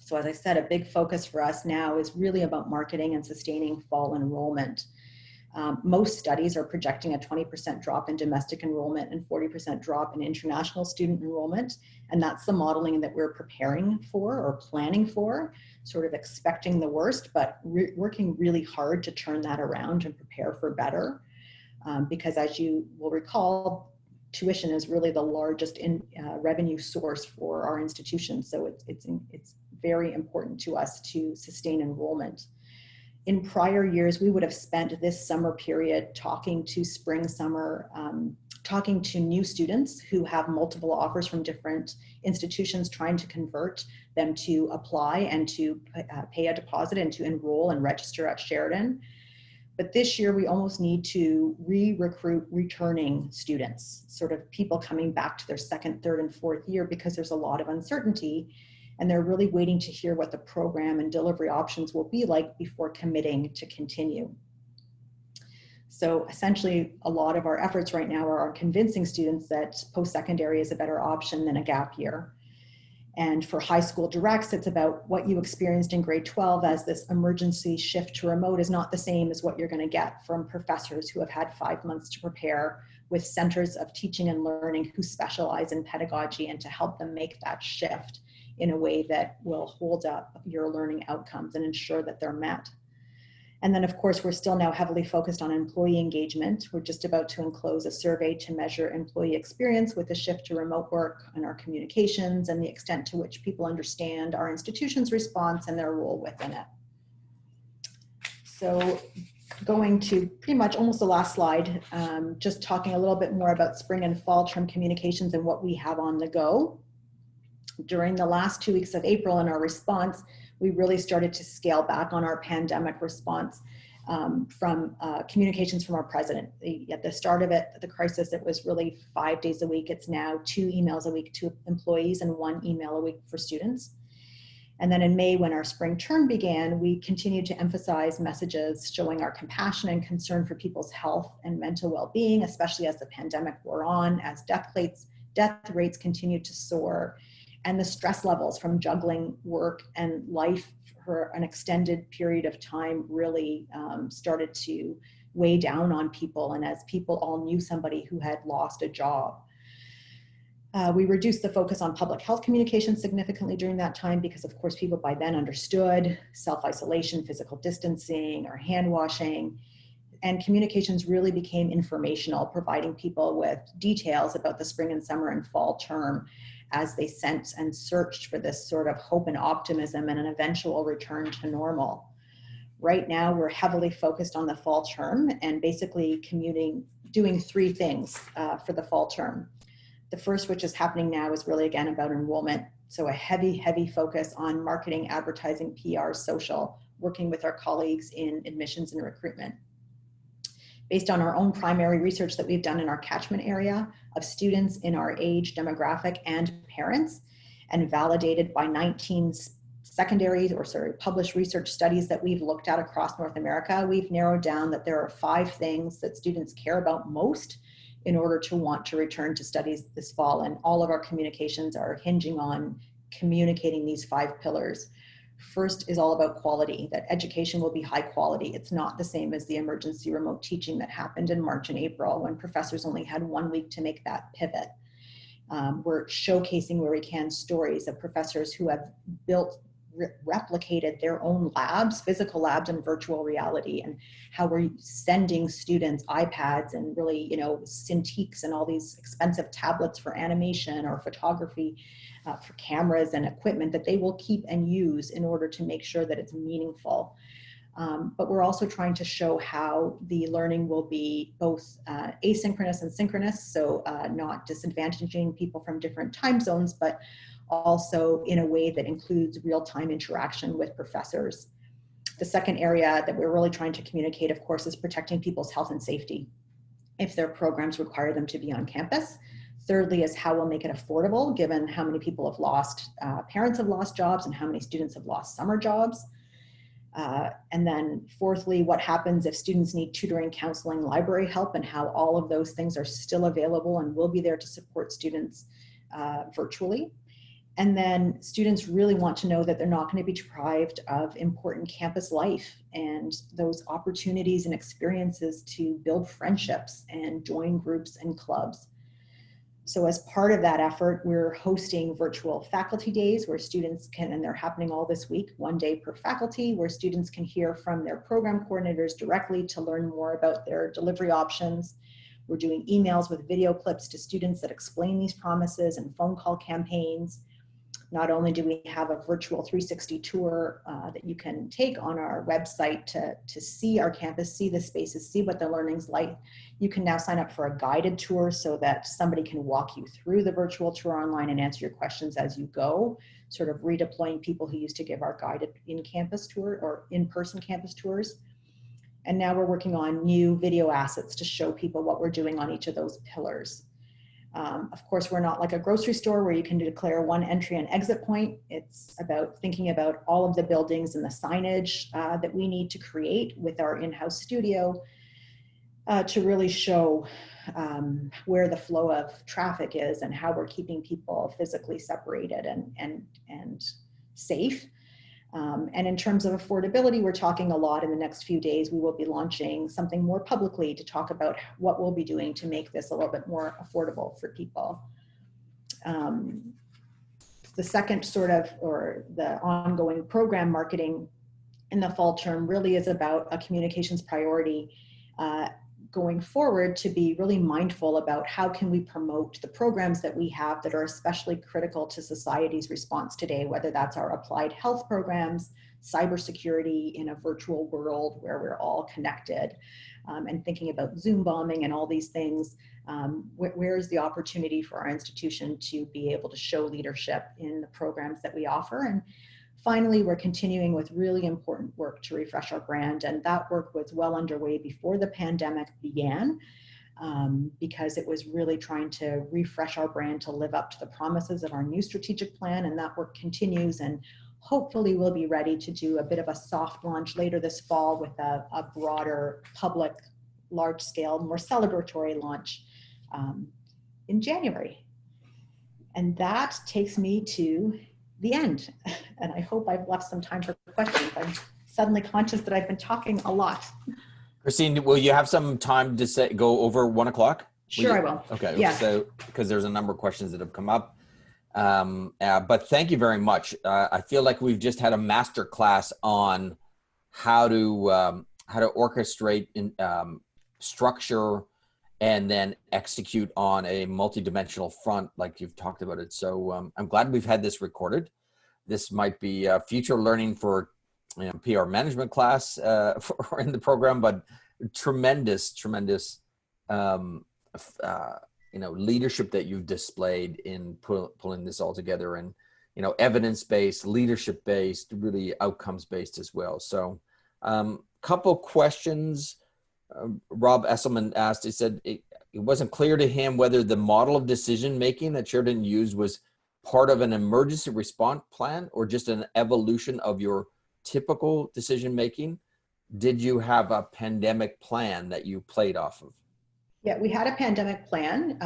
So as I said, a big focus for us now is really about marketing and sustaining fall enrollment. Most studies are projecting a 20% drop in domestic enrollment and 40% drop in international student enrollment. And that's the modeling that we're preparing for or planning for, sort of expecting the worst, but working really hard to turn that around and prepare for better. Because as you will recall, tuition is really the largest revenue source for our institutions. So it's very important to us to sustain enrollment. In prior years, we would have spent this summer period talking to summer, talking to new students who have multiple offers from different institutions, trying to convert them to apply and to pay a deposit and to enroll and register at Sheridan. But this year, we almost need to re-recruit returning students, sort of people coming back to their second, third, and fourth year, because there's a lot of uncertainty. And they're really waiting to hear what the program and delivery options will be like before committing to continue. So essentially, a lot of our efforts right now are convincing students that post-secondary is a better option than a gap year. And for high school directs, it's about what you experienced in grade 12 as this emergency shift to remote is not the same as what you're going to get from professors who have had 5 months to prepare with centers of teaching and learning who specialize in pedagogy and to help them make that shift in a way that will hold up your learning outcomes and ensure that they're met. And then of course, we're still now heavily focused on employee engagement. We're just about to enclose a survey to measure employee experience with the shift to remote work and our communications and the extent to which people understand our institution's response and their role within it. So going to pretty much almost the last slide, just talking a little bit more about spring and fall term communications and what we have on the go. During the last 2 weeks of April in our response, we really started to scale back on our pandemic response from communications from our president. At the start of it, the crisis, it was really 5 days a week. It's now 2 emails a week to employees and 1 email a week for students. And then in May, when our spring term began, we continued to emphasize messages showing our compassion and concern for people's health and mental well-being, especially as the pandemic wore on, as death rates continued to soar, and the stress levels from juggling work and life for an extended period of time really started to weigh down on people, and as people all knew somebody who had lost a job. We reduced the focus on public health communication significantly during that time because, of course, people by then understood self-isolation, physical distancing, or hand washing, and communications really became informational, providing people with details about the spring and summer and fall term as they sent and searched for this sort of hope and optimism and an eventual return to normal. Right now, we're heavily focused on the fall term and basically doing 3 things for the fall term. The first, which is happening now, is really again about enrollment. So a heavy focus on marketing, advertising, PR, social, working with our colleagues in admissions and recruitment. Based on our own primary research that we've done in our catchment area of students in our age demographic and parents, and validated by 19 published research studies that we've looked at across North America, we've narrowed down that there are 5 things that students care about most in order to want to return to studies this fall. And all of our communications are hinging on communicating these 5 pillars. First is all about quality, that education will be high quality. It's not the same as the emergency remote teaching that happened in March and April when professors only had 1 week to make that pivot. We're showcasing where we can stories of professors who have replicated their own labs, physical labs in virtual reality, and how we're sending students iPads and really, Cintiqs and all these expensive tablets for animation or photography, for cameras and equipment that they will keep and use in order to make sure that it's meaningful. But we're also trying to show how the learning will be both asynchronous and synchronous, so not disadvantaging people from different time zones, but also in a way that includes real-time interaction with professors. The second area that we're really trying to communicate, of course, is protecting people's health and safety. If their programs require them to be on campus, Thirdly is how we'll make it affordable, given how many people have lost, parents have lost jobs and how many students have lost summer jobs. And then fourthly, what happens if students need tutoring, counseling, library help, and how all of those things are still available and will be there to support students virtually. And then students really want to know that they're not going to be deprived of important campus life and those opportunities and experiences to build friendships and join groups and clubs. So as part of that effort, we're hosting virtual faculty days where students can, and they're happening all this week, 1 day per faculty, where students can hear from their program coordinators directly to learn more about their delivery options. We're doing emails with video clips to students that explain these promises and phone call campaigns. Not only do we have a virtual 360 tour that you can take on our website to see our campus, see the spaces, see what the learning's like. You can now sign up for a guided tour so that somebody can walk you through the virtual tour online and answer your questions as you go, sort of redeploying people who used to give our guided in-campus tour or in-person campus tours. And now we're working on new video assets to show people what we're doing on each of those pillars. Of course, we're not like a grocery store where you can declare one entry and exit point. It's about thinking about all of the buildings and the signage that we need to create with our in-house studio to really show where the flow of traffic is and how we're keeping people physically separated and safe. And in terms of affordability, we're talking a lot in the next few days. We will be launching something more publicly to talk about what we'll be doing to make this a little bit more affordable for people. The second sort of, or the ongoing program marketing in the fall term really is about a communications priority going forward to be really mindful about how can we promote the programs that we have that are especially critical to society's response today, whether that's our applied health programs, cybersecurity in a virtual world where we're all connected, and thinking about Zoom bombing and all these things. Where is the opportunity for our institution to be able to show leadership in the programs that we offer? And finally, we're continuing with really important work to refresh our brand, and that work was well underway before the pandemic began, because it was really trying to refresh our brand to live up to the promises of our new strategic plan, and that work continues, and hopefully we'll be ready to do a bit of a soft launch later this fall with a broader public, large-scale, more celebratory launch in January. And that takes me to the end. And I hope I've left some time for questions. I'm suddenly conscious that I've been talking a lot. Christine, will you have some time to go over 1 o'clock? Sure, I will. Okay. Yeah. So, because there's a number of questions that have come up. But thank you very much. I feel like we've just had a master class on how to orchestrate structure and then execute on a multidimensional front like you've talked about it. So I'm glad we've had this recorded. This might be future learning for PR management class for in the program, but tremendous leadership that you've displayed in pulling this all together, and evidence-based, leadership-based, really outcomes-based as well. So couple questions. Rob Esselman asked, he said it wasn't clear to him whether the model of decision-making that Sheridan used was part of an emergency response plan or just an evolution of your typical decision-making. Did you have a pandemic plan that you played off of? Yeah, we had a pandemic plan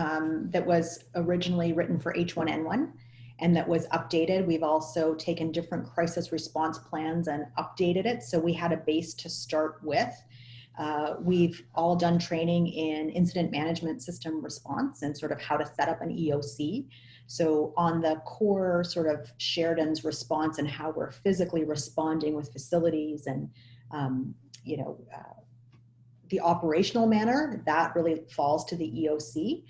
that was originally written for H1N1 and that was updated. We've also taken different crisis response plans and updated it. So we had a base to start with. We've all done training in incident management system response and sort of how to set up an EOC. So on the core sort of Sheridan's response and how we're physically responding with facilities and, the operational manner, that really falls to the EOC.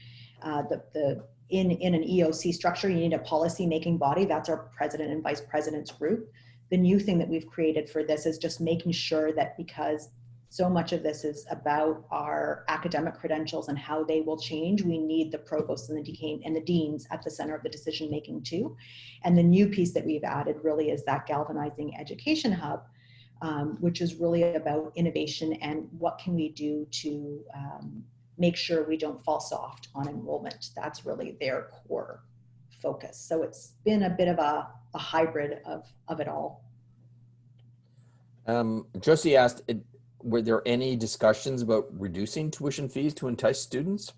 In an EOC structure, you need a policy-making body. That's our president and vice president's group. The new thing that we've created for this is just making sure that, because so much of this is about our academic credentials and how they will change, we need the provosts and the deans at the center of the decision-making too. And the new piece that we've added really is that galvanizing education hub, which is really about innovation and what can we do to make sure we don't fall soft on enrollment. That's really their core focus. So it's been a bit of a hybrid of it all. Josie asked, were there any discussions about reducing tuition fees to entice students?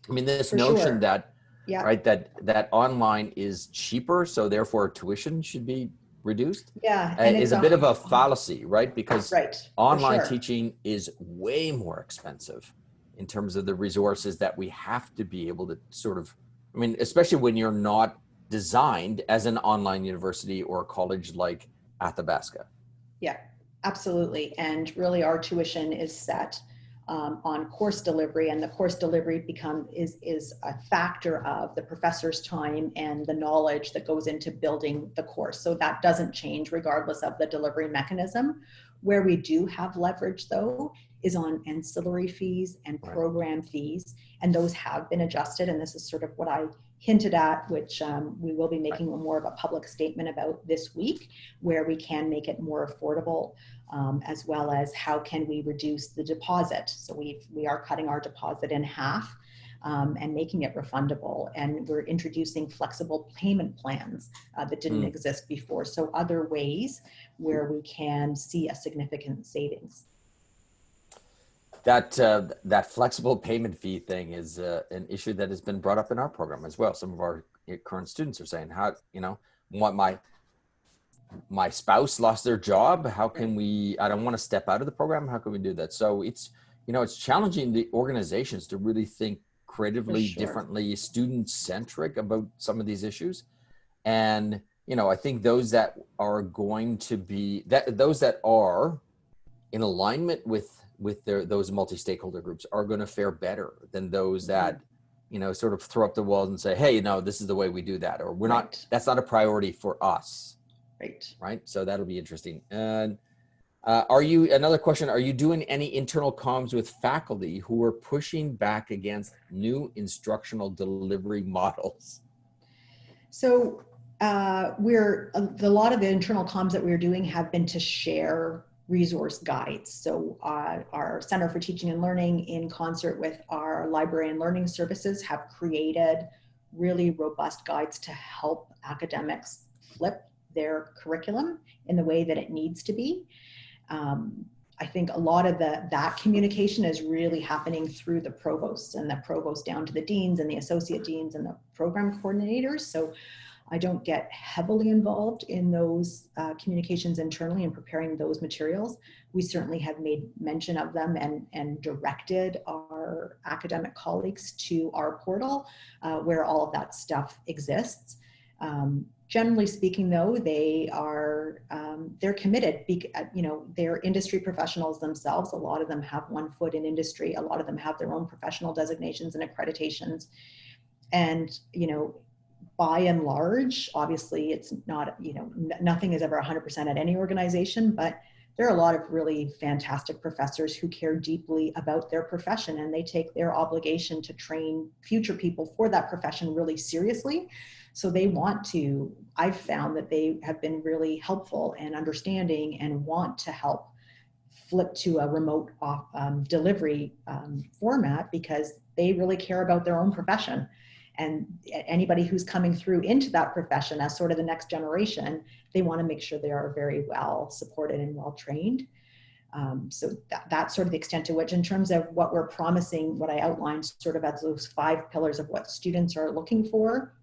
I mean, this For notion sure. that, Yeah. right, that online is cheaper, so therefore tuition should be reduced, Yeah. And is it's a bit of a fallacy, right? Because right. online For sure. teaching is way more expensive in terms of the resources that we have to be able to sort of, I mean, especially when you're not designed as an online university or college like Athabasca. Yeah, absolutely. And really our tuition is set on course delivery, and the course delivery is a factor of the professor's time and the knowledge that goes into building the course. So that doesn't change regardless of the delivery mechanism. Where we do have leverage though is on ancillary fees and program fees, and those have been adjusted. And this is sort of what I hinted at, which we will be making more of a public statement about this week, where we can make it more affordable, as well as how can we reduce the deposit. So we are cutting our deposit in half and making it refundable. And we're introducing flexible payment plans that didn't exist before. So other ways where we can see a significant savings. That flexible payment fee thing is an issue that has been brought up in our program as well. Some of our current students are saying, how, what my spouse lost their job. How can we, I don't want to step out of the program. How can we do that? So it's, it's challenging the organizations to really think creatively, differently, student centric about some of these issues. And, I think those that are going to be those that are in alignment with those multi-stakeholder groups are going to fare better than those that, sort of throw up the walls and say, hey, this is the way we do that, or we're not, that's not a priority for us. Right. So that'll be interesting. And another question, are you doing any internal comms with faculty who are pushing back against new instructional delivery models? So a lot of the internal comms that we're doing have been to share resource guides. So our Center for Teaching and Learning, in concert with our library and learning services, have created really robust guides to help academics flip their curriculum in the way that it needs to be. I think a lot of that communication is really happening through the provosts, and the provosts down to the deans and the associate deans and the program coordinators. So I don't get heavily involved in those communications internally and preparing those materials. We certainly have made mention of them and directed our academic colleagues to our portal where all of that stuff exists. Generally speaking, though, they're committed. They're industry professionals themselves. A lot of them have one foot in industry. A lot of them have their own professional designations and accreditations. And, by and large, obviously it's not, nothing is ever 100% at any organization, but there are a lot of really fantastic professors who care deeply about their profession, and they take their obligation to train future people for that profession really seriously. So they want to, I've found that they have been really helpful and understanding and want to help flip to a remote delivery format, because they really care about their own profession. And anybody who's coming through into that profession as sort of the next generation, they want to make sure they are very well supported and well trained. So that's sort of the extent to which, in terms of what we're promising, what I outlined sort of as those 5 pillars of what students are looking for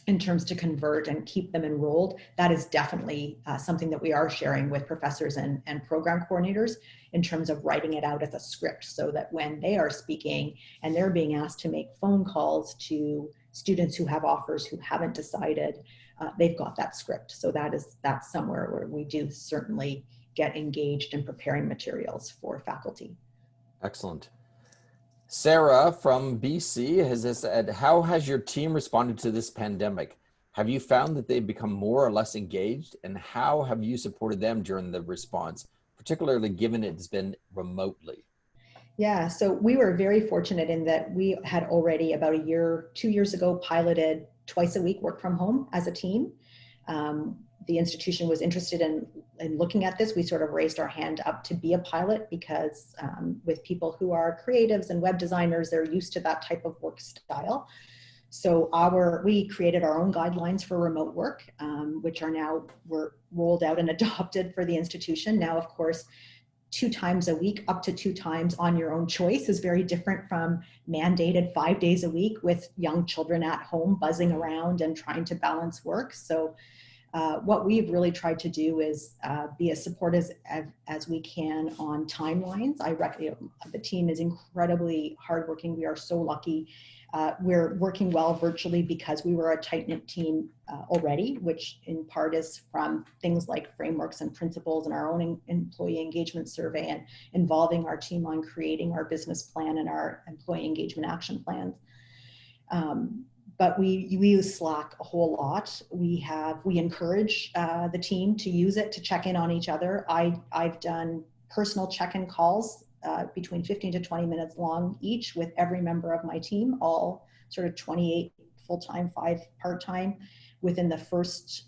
in terms to convert and keep them enrolled, that is definitely something that we are sharing with professors and program coordinators in terms of writing it out as a script, so that when they are speaking and they're being asked to make phone calls to students who have offers who haven't decided, they've got that script. So that's somewhere where we do certainly get engaged in preparing materials for faculty. Excellent. Sarah from BC has said, how has your team responded to this pandemic? Have you found that they've become more or less engaged? And how have you supported them during the response, particularly given it's been remotely? Yeah, so we were very fortunate in that we had already about 2 years ago piloted twice a week work from home as a team. the institution was interested in looking at this, we sort of raised our hand up to be a pilot because with people who are creatives and web designers, they're used to that type of work style. So we created our own guidelines for remote work, which were rolled out and adopted for the institution. Now, of course, 2 times a week, up to 2 times on your own choice is very different from mandated 5 days a week with young children at home buzzing around and trying to balance work. So what we've really tried to do is be as supportive as we can on timelines. The team is incredibly hardworking. We are so lucky. We're working well virtually because we were a tight-knit team already, which in part is from things like frameworks and principles and our own employee engagement survey and involving our team on creating our business plan and our employee engagement action plans. But we use Slack a whole lot. We encourage the team to use it to check in on each other. I've done personal check-in calls between 15 to 20 minutes long each with every member of my team, all sort of 28 full-time, 5 part-time. Within the first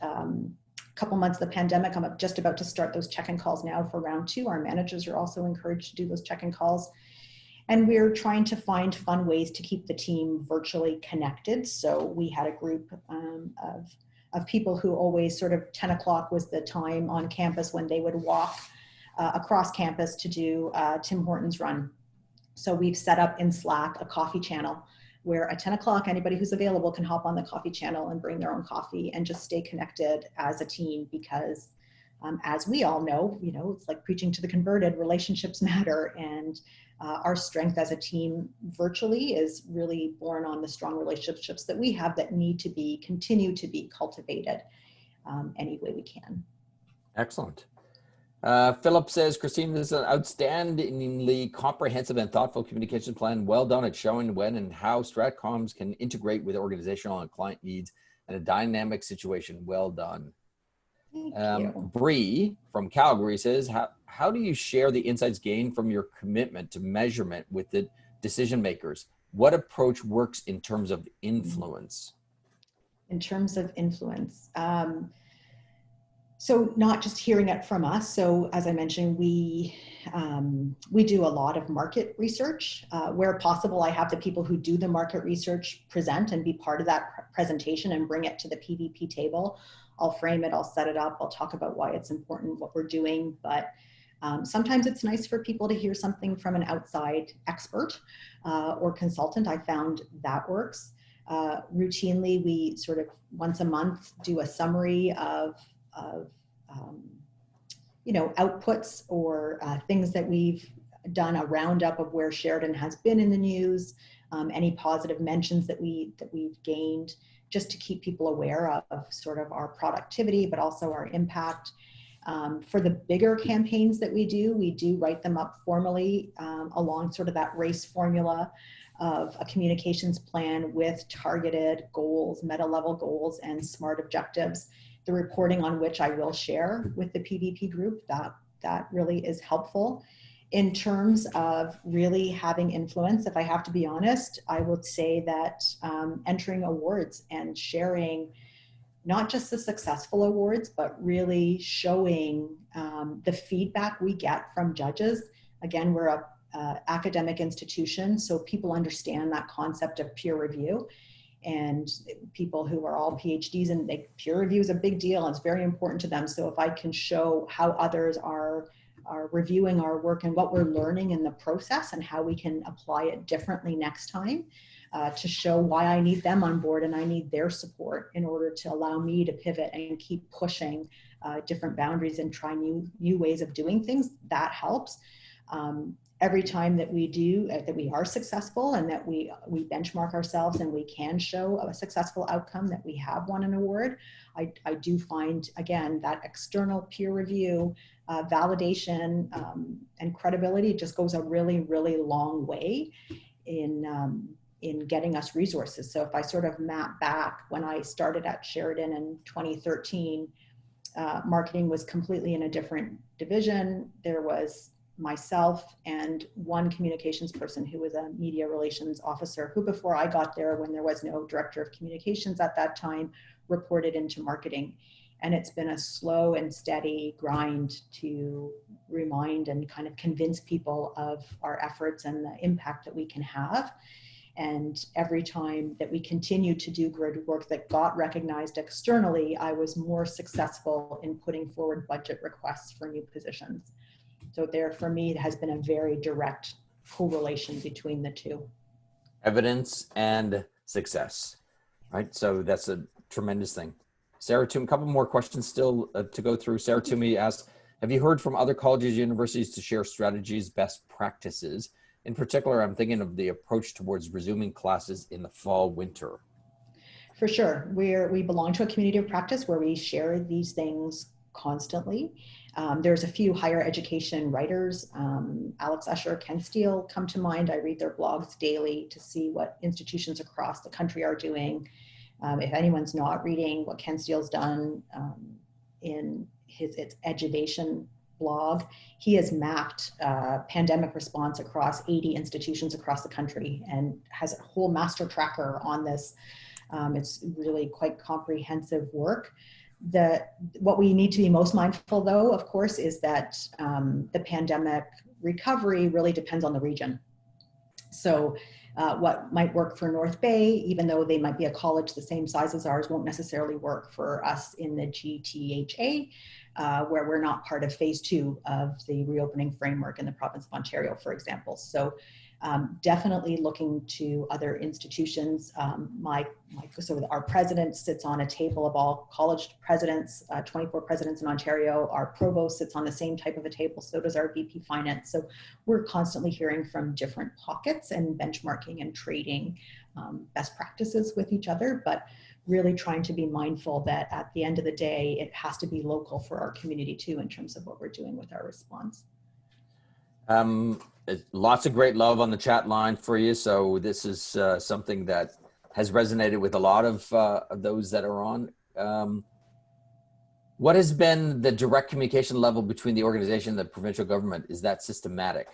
couple months of the pandemic, I'm just about to start those check-in calls now for round 2. Our managers are also encouraged to do those check-in calls. And we're trying to find fun ways to keep the team virtually connected. So we had a group of people who always sort of 10 o'clock was the time on campus when they would walk across campus to do Tim Hortons run. So we've set up in Slack a coffee channel where at 10 o'clock, anybody who's available can hop on the coffee channel and bring their own coffee and just stay connected as a team because as we all know, it's like preaching to the converted, relationships matter. And our strength as a team virtually is really born on the strong relationships that we have that need to continue to be cultivated any way we can. Excellent. Philip says, Christine, this is an outstandingly comprehensive and thoughtful communication plan. Well done at showing when and how Stratcoms can integrate with organizational and client needs in a dynamic situation. Well done. Bree from Calgary says, how do you share the insights gained from your commitment to measurement with the decision makers? What approach works in terms of influence? In terms of influence. So not just hearing it from us. So as I mentioned, we do a lot of market research. Where possible, I have the people who do the market research present and be part of that presentation and bring it to the PVP table. I'll frame it, I'll set it up, I'll talk about why it's important, what we're doing. But sometimes it's nice for people to hear something from an outside expert or consultant. I found that works. Routinely, we sort of once a month do a summary of outputs or things that we've done, a roundup of where Sheridan has been in the news, any positive mentions that we've gained, just to keep people aware of sort of our productivity, but also our impact. For the bigger campaigns that we do write them up formally along sort of that race formula of a communications plan with targeted goals, meta-level goals, and SMART objectives. The reporting on which I will share with the PVP group, that really is helpful. In terms of really having influence, if I have to be honest, I would say that entering awards and sharing not just the successful awards, but really showing the feedback we get from judges. Again, we're a academic institution, so people understand that concept of peer review. And people who are all PhDs, and peer review is a big deal. It's very important to them. So if I can show how others are reviewing our work and what we're learning in the process and how we can apply it differently next time, to show why I need them on board and I need their support in order to allow me to pivot and keep pushing different boundaries and try new ways of doing things, that helps. Every time that we are successful and that we benchmark ourselves and we can show a successful outcome, that we have won an award, I do find, again, that external peer review, validation, and credibility just goes a really, really long way in getting us resources. So if I sort of map back when I started at Sheridan in 2013, marketing was completely in a different division. There was myself and one communications person who was a media relations officer who, before I got there, when there was no director of communications at that time, reported into marketing. And it's been a slow and steady grind to remind and kind of convince people of our efforts and the impact that we can have. And every time that we continue to do good work that got recognized externally, I was more successful in putting forward budget requests for new positions. So there, for me, it has been a very direct correlation between the two. Evidence and success, right? So that's a tremendous thing. Sarah Toomey, a couple more questions still to go through. Sarah Toomey asks, have you heard from other colleges, universities to share strategies, best practices? In particular, I'm thinking of the approach towards resuming classes in the fall, winter. For sure. We belong to a community of practice where we share these things constantly. There's a few higher education writers, Alex Usher, Ken Steele come to mind. I read their blogs daily to see what institutions across the country are doing. If anyone's not reading what Ken Steele's done in its Eduvation blog, he has mapped pandemic response across 80 institutions across the country and has a whole master tracker on this. It's really quite comprehensive work. What we need to be most mindful, though, of course, is that the pandemic recovery really depends on the region. So what might work for North Bay, even though they might be a college the same size as ours, won't necessarily work for us in the GTHA, where we're not part of phase 2 of the reopening framework in the province of Ontario, for example. So definitely looking to other institutions. So our president sits on a table of all college presidents, 24 presidents in Ontario. Our provost sits on the same type of a table, so does our VP Finance. So we're constantly hearing from different pockets and benchmarking and trading best practices with each other, but really trying to be mindful that at the end of the day, it has to be local for our community too, in terms of what we're doing with our response. Lots of great love on the chat line for you. So this is something that has resonated with a lot of those that are on. What has been the direct communication level between the organization and the provincial government? Is that systematic?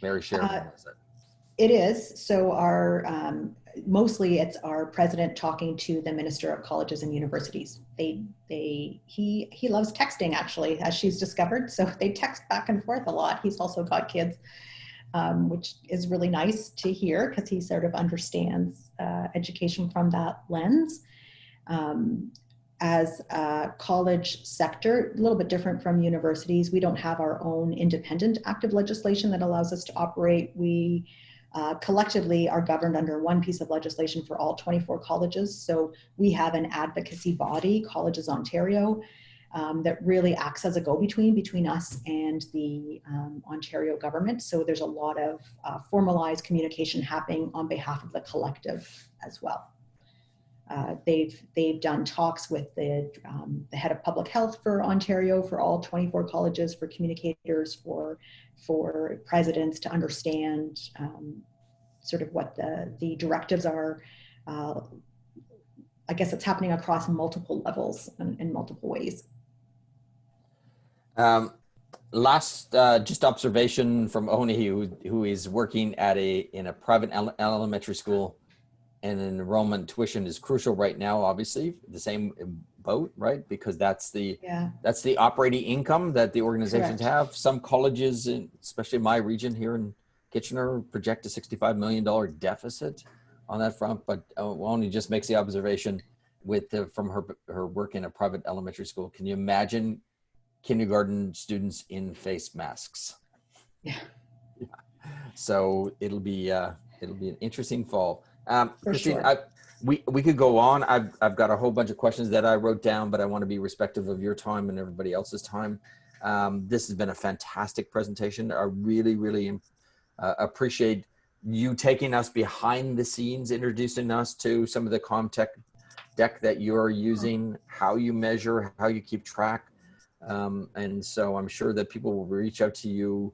Mary Sheridan has it. It is. So mostly it's our president talking to the Minister of Colleges and Universities. He loves texting, actually, as she's discovered. So they text back and forth a lot. He's also got kids, which is really nice to hear because he sort of understands education from that lens. As a college sector, a little bit different from universities, we don't have our own independent active legislation that allows us to operate. We collectively are governed under one piece of legislation for all 24 colleges. So we have an advocacy body, Colleges Ontario, that really acts as a go-between between us and the Ontario government. So there's a lot of formalized communication happening on behalf of the collective as well. They've done talks with the head of public health for Ontario, for all 24 colleges, for communicators, for presidents to understand sort of what the directives are. I guess it's happening across multiple levels and in multiple ways. Last just observation from Oni, who is working in a private elementary school. And enrollment tuition is crucial right now, obviously, the same boat, right? Because that's the operating income that the organizations have. Some colleges, especially my region here in Kitchener, project a $65 million deficit on that front. But Wani just makes the observation from her work in a private elementary school. Can you imagine kindergarten students in face masks? Yeah. So it'll be an interesting fall. Christine, sure. we could go on. I've got a whole bunch of questions that I wrote down, but I want to be respectful of your time and everybody else's time. This has been a fantastic presentation. I really, really appreciate you taking us behind the scenes, introducing us to some of the ComTech deck that you're using, how you measure, how you keep track. And so I'm sure that people will reach out to you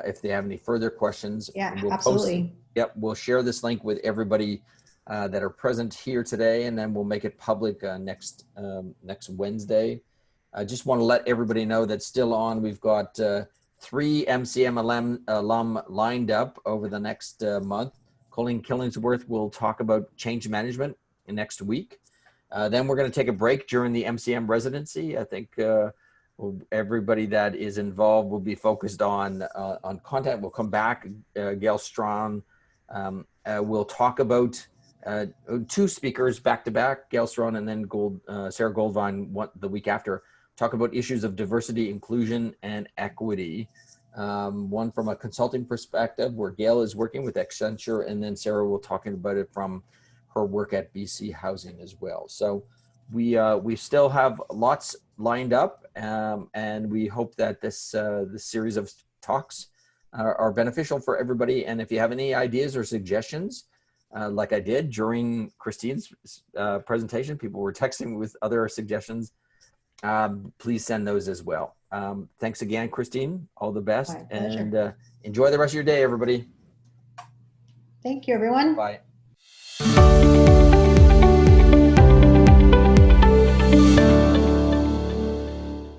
if they have any further questions. Yeah, absolutely. We'll share this link with everybody that are present here today, and then we'll make it public next Wednesday. I just want to let everybody know that's still on. We've got 3 MCM alum lined up over the next month. Colleen Killingsworth will talk about change management next week. Then we're going to take a break during the MCM residency. I think everybody that is involved will be focused on content. We'll come back. Gail Strawn will talk about two speakers back to back, Gail Strawn and then Sarah Goldvine the week after, talk about issues of diversity, inclusion, and equity. One from a consulting perspective where Gail is working with Accenture, and then Sarah will talking about it from her work at BC Housing as well. So we still have lots lined up, and we hope that this series of talks are beneficial for everybody. And if you have any ideas or suggestions, like I did during Christine's presentation, people were texting me with other suggestions. Please send those as well. Thanks again, Christine. All the best, and enjoy the rest of your day, everybody. Thank you, everyone. Bye.